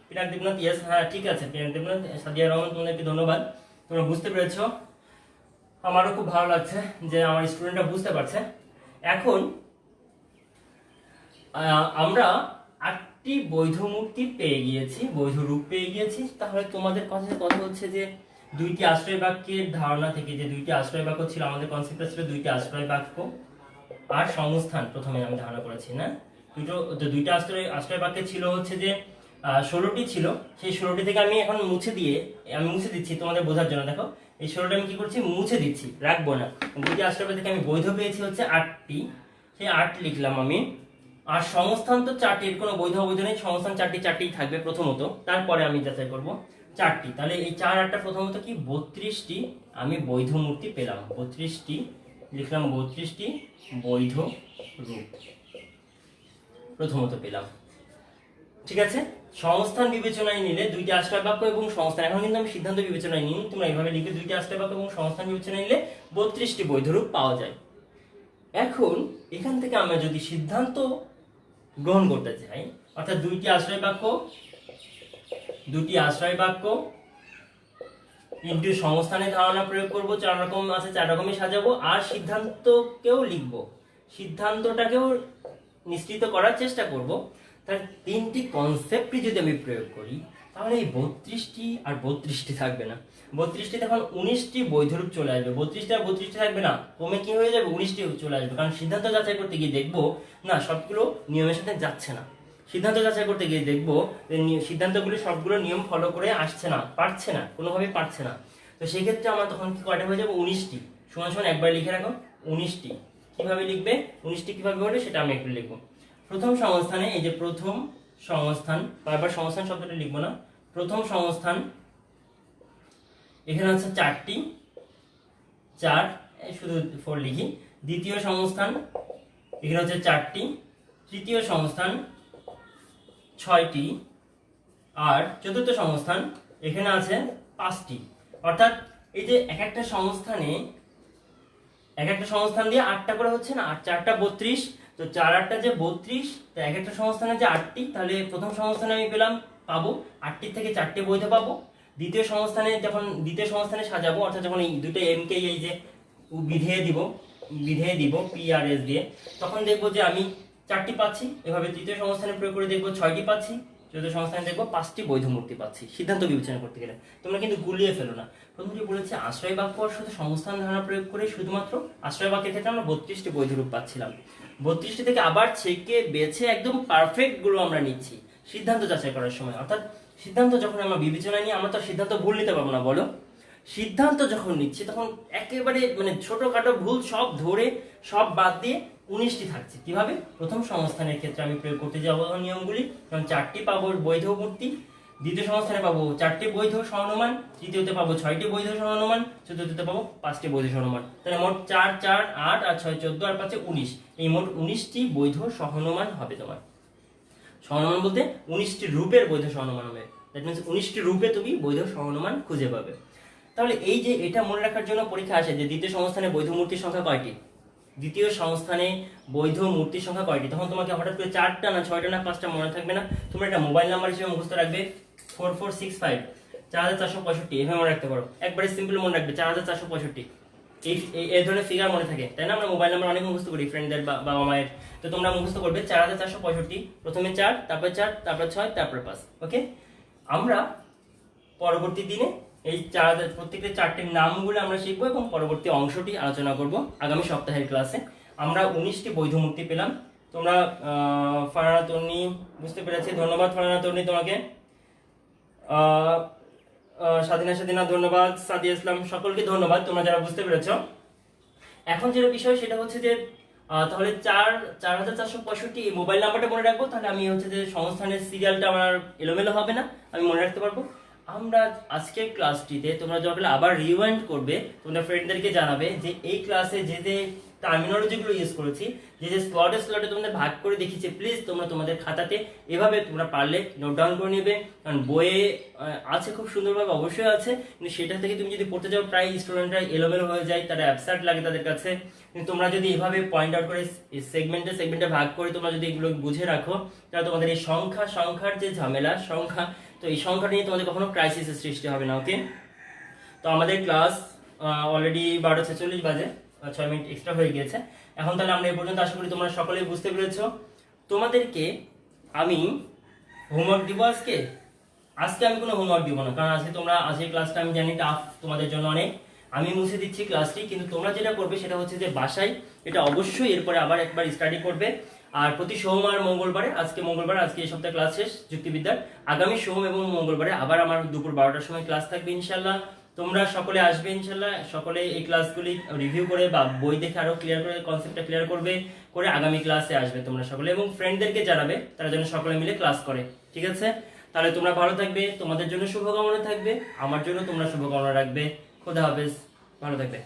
Pinak Debnath, yes, হ্যাঁ ঠিক আছে পিনাক দেবনাথ, সাদিয়া রহমান, তোমাদেরকে ধন্যবাদ, তোমরা বুঝতে পেরেছো। আমারও খুব ভালো লাগছে যে আমার স্টুডেন্টরা বুঝতে পারছে। এখন আমরা 8টি বৈধ মূর্তি পেয়ে গিয়েছি, বৈধ রূপ পেয়ে গিয়েছি। তাহলে তোমাদের কাছে কথা হচ্ছে যে 2টি আশ্রয় বাক্যের ধারণা থেকে, যে 2টি আশ্রয় বাক্য ছিল, আমাদের কনসেপ্টটা ছিল 2টি আশ্রয় বাক্য আর সংস্থান, প্রথমে আমি ধারণা করেছি না, 2টা আশ্রয় বাক্যে ছিল হচ্ছে যে 16টি ছিল। সেই 16টি থেকে আমি এখন মুছে দিচ্ছি তোমাদের বোঝার জন্য। দেখো এই 16টা আমি কি করছি, মুছে দিচ্ছি, রাখবো না। 2টি আশ্রয় বাক্য থেকে আমি বৈধ পেয়েছি হচ্ছে 8টি, সেই 8 লিখলাম আমি। আর সংস্থান তো 4টি, এর কোনো বৈধ অবৈধ নেই, সংস্থান 4টি থাকবে প্রথমত, তারপরে আমি যাচাই করব 4টি। তাহলে এই 4 8টা প্রথমত কি 32টি আমি বৈধ মূর্তি পেলাম, 32টি লিখলাম, 32টি বৈধ রূপ প্রথমত পেলাম। ঠিক আছে, সংস্থান বিবেচনায় নিলে 2টি আশ্রয় বাক্য এবং সংস্থান, এখন কিন্তু আমি সিদ্ধান্ত বিবেচনায় নিই, তোমরা এইভাবে লিখে 2টি আশ্রয় বাক্য এবং সংস্থান বিবেচনায় নিলে 32টি বৈধ রূপ পাওয়া যায়। এখন এখান থেকে আমরা যদি সিদ্ধান্ত গ্রহণ করতে চাই, অর্থাৎ 2টি আশ্রয় বাক্য ইনটু সংস্থানের ধারণা প্রয়োগ করব, 4 রকম আছে, 4 রকমই সাজাবো, আর সিদ্ধান্তকেও লিখবো, সিদ্ধান্তটাকেও নিশ্চিত করার চেষ্টা করব। তাহলে 3টি কনসেপ্টই যদি আমি প্রয়োগ করি, তাহলে এই 32টি আর 32টি থাকবে না, 32টি তখন 19টি বৈধরূপ চলে আসবে, 32টি আর 32টি থাকবে না, কমে কি হয়ে যাবে, 19টি চলে আসবে। কারণ সিদ্ধান্ত যাচাই করতে গিয়ে দেখবো না সবগুলো নিয়মের সাথে যাচ্ছে না, সিদ্ধান্ত যাচাই করতে গিয়ে দেখবো যে সিদ্ধান্তগুলি সবগুলো নিয়ম ফলো করে আসছে না, পারছে না, কোনোভাবেই পারছে না। তো সেই ক্ষেত্রে আমার তখন কি কয়টা হয়ে যাবে, 19টি। সমান সমান একবার লিখে রাখো 19টি। কিভাবে লিখবে 19টি, কিভাবে হবে সেটা আমি একটু লিখবো। প্রথম সংস্থানে, এই যে প্রথম সংস্থান, বারবার সংস্থান শব্দটা লিখবো না, প্রথম সংস্থান এখানে হচ্ছে 4টি, 4 শুধু 4 লিখি। দ্বিতীয় সংস্থান এখানে হচ্ছে 4টি, তৃতীয় সংস্থান 6টি, আর চতুর্থ সংস্থান এখানে আছে 5টি। অর্থাৎ এই যে এক একটা সংস্থান দিয়ে 8টা করে হচ্ছে না, 8 4টা 32, তো 4 8টা যে 32, তো এক একটা সংস্থানে যে 8টি, তাহলে প্রথম সংস্থানে আমি পাবো 8টি থেকে 4টি বৈধ পাবো। দ্বিতীয় সংস্থানে সাজাবো, অর্থাৎ যখন এই দুটো এম কে এই যে বিধেয়ে দিব পি আর এস দিয়ে, তখন দেখবো যে আমি 4টি পাচ্ছি। এভাবে তৃতীয় সংস্থানে প্রয়োগ করে দেখবো 6টি পাচ্ছি, চতুর্থ সংস্থানে দেখবো 5টি বৈধ মূর্তি পাচ্ছি। সিদ্ধান্ত বিবেচনা করতে গেলে তোমরা কিন্তু গুলিয়ে ফেলো না। প্রথমটি বলেছে আশ্রয় বাক্য আর শুধু সংস্থান ধারণা প্রয়োগ করে শুধুমাত্র আশ্রয় বাক্যের ক্ষেত্রে আমরা 32টি বৈধ রূপ পাচ্ছিলাম। 32টি থেকে আবার ছেকে বেছে একদম পারফেক্ট গুলো আমরা নিচ্ছি সিদ্ধান্ত যাচাই করার সময়। অর্থাৎ সিদ্ধান্ত যখন আমরা বিবেচনায় নিই, আমরা তো সিদ্ধান্ত ভুল নিতে পারবো না, বলো। সিদ্ধান্ত যখন নিচ্ছি তখন একেবারে মানে ছোটখাটো ভুল সব ধরে, সব বাদ দিয়ে 19টি থাকছে। কিভাবে, প্রথম সংস্থানের ক্ষেত্রে আমি প্রয়োগ করতে যাবো নিয়মগুলি, কারণ 4টি পাবো বৈধ মূর্তি, দ্বিতীয় সংস্থানে পাবো 4টি বৈধ সহনুমান, তৃতীয়তে পাবো 6টি বৈধ সহনুমান, চতুর্থতে পাবো 5টি বৈধ সহনুমান। তাহলে মোট 4 4 8 আর 6 14 আর 5 19, এই মোট 19টি বৈধ সহনুমান হবে তোমার। সহনুমান বলতে 19টি রূপের বৈধ সহনুমান হবে, দ্যাট মিন্স 19টি রূপে তুমি বৈধ সহনুমান খুঁজে পাবে। তাহলে এই যে এটা মনে রাখার জন্য পরীক্ষা আসে যে দ্বিতীয় সংস্থানে বৈধ মূর্তির সংখ্যা কয়টি, দ্বিতীয় সংস্থানে বৈধ মূর্তির সংখ্যা কয়টি, তখন তোমাকে হঠাৎ করে 4টা না 6টা না 5টা মনে থাকবে না। তোমরা একটা মোবাইল নাম্বার হিসেবে মুখস্থ রাখবে 4465 4465, এভাবে মনে রাখতে পারো। একবারে সিম্পল মনে রাখবে 4465, এই ধরনের ফিগার মনে থাকে, তাই না? আমরা মোবাইল নাম্বার অনেক মুখস্থ করি ফ্রেন্ডদের বা বাবা মায়ের, তো তোমরা মুখস্থ করবে 4465, প্রথমে 4, তারপর 4, তারপর 6, তারপর 5। ওকে, আমরা পরবর্তী দিনে এই প্রত্যেকটা 4টির নামগুলো আমরা শিখবো এবং পরবর্তী অংশটি আলোচনা করব আগামী সপ্তাহের ক্লাসে। আমরা 19টি বৈধ মূর্তি পেলাম। তোমরা ফারহানা তন্নি বুঝতে পেরেছি, ধন্যবাদ ফারহানা তন্নি তোমাকে। স্বাধীনা ধন্যবাদ, সাদিয়া ইসলাম, সকলকে ধন্যবাদ তোমরা যারা বুঝতে পেরেছো। এখন যেটা বিষয় সেটা হচ্ছে যে তাহলে 4465 এই মোবাইল নাম্বারটা মনে রাখবো, তাহলে আমি হচ্ছে যে সংস্থানের সিরিয়ালটা আমার এলোমেলো হবে না, আমি মনে রাখতে পারবো। আমরা আজকের ক্লাসটিতে তোমরা যখন আবার রিওয়াইন্ড করবে, তোমরা ফ্রেন্ডদেরকে জানাবে যে এই ক্লাসে যে যে টার্মিনোলজিগুলো ইউজ করেছি, যে যে স্লটে তোমাদের ভাগ করে দেখিয়েছি, প্লিজ তোমরা তোমাদের খাতাতে এভাবে তোমরা পারলে নোট ডাউন করে নেবে। কারণ বইয়ে আছে খুব সুন্দরভাবে অবশ্যই আছে, কিন্তু সেটা থেকে তুমি যদি পড়তে যাও প্রায় স্টুডেন্টরা এলোমেলো হয়ে যায়, তারা অ্যাবসার্ট লাগে তাদের কাছে। কিন্তু তোমরা যদি এভাবে পয়েন্ট আউট করে সেগমেন্টে ভাগ করে তোমরা যদি এগুলো বুঝে রাখো, তাহলে তোমাদের এই সংখ্যার যে ঝামেলা সংখ্যা, তো এই সংখ্যাটা নিয়ে তোমাদের কখনো ক্রাইসিসের সৃষ্টি হবে না। ওকে, তো আমাদের ক্লাস অলরেডি 12:46 বাজে, 6 মিনিট এক্সট্রা হয়ে গিয়েছে। এখন তাহলে আমরা এই পর্যন্ত, আশা করি তোমরা সকলেই বুঝতে পেরেছো। তোমাদেরকে আমি হোমওয়ার্ক দিব আজকে আমি কোনো হোমওয়ার্ক দিব না, কারণ আজকে ক্লাসটা আমি জানি টাফ তোমাদের জন্য অনেক। আমি মুছে দিচ্ছি ক্লাসটি, কিন্তু তোমরা যেটা করবে সেটা হচ্ছে যে বাসায় এটা অবশ্যই এরপরে আবার একবার স্টাডি করবে। আর প্রতি সোম আর মঙ্গলবারে, আজকে মঙ্গলবার, আজকে এই সপ্তাহে ক্লাস শেষ যুক্তিবিদ্যার, আগামী সোম এবং মঙ্গলবারে আবার আমার দুপুর 12টার সময় ক্লাস থাকবে ইনশাল্লাহ। তোমরা সকলে আসবে ইনশাল্লাহ, সকলে এই ক্লাসগুলি রিভিউ করে বা বই দেখে আরো ক্লিয়ার করে কনসেপ্টটা ক্লিয়ার করে আগামী ক্লাসে আসবে তোমরা সকলে, এবং ফ্রেন্ডদেরকে জানাবে তারা যেন সকলে মিলে ক্লাস করে। ঠিক আছে, তাহলে তোমরা ভালো থাকবে, তোমাদের জন্য শুভকামনা থাকবে, আমার জন্য তোমরা শুভকামনা রাখবে। খোদা হাফেজ, ভালো থাকবে।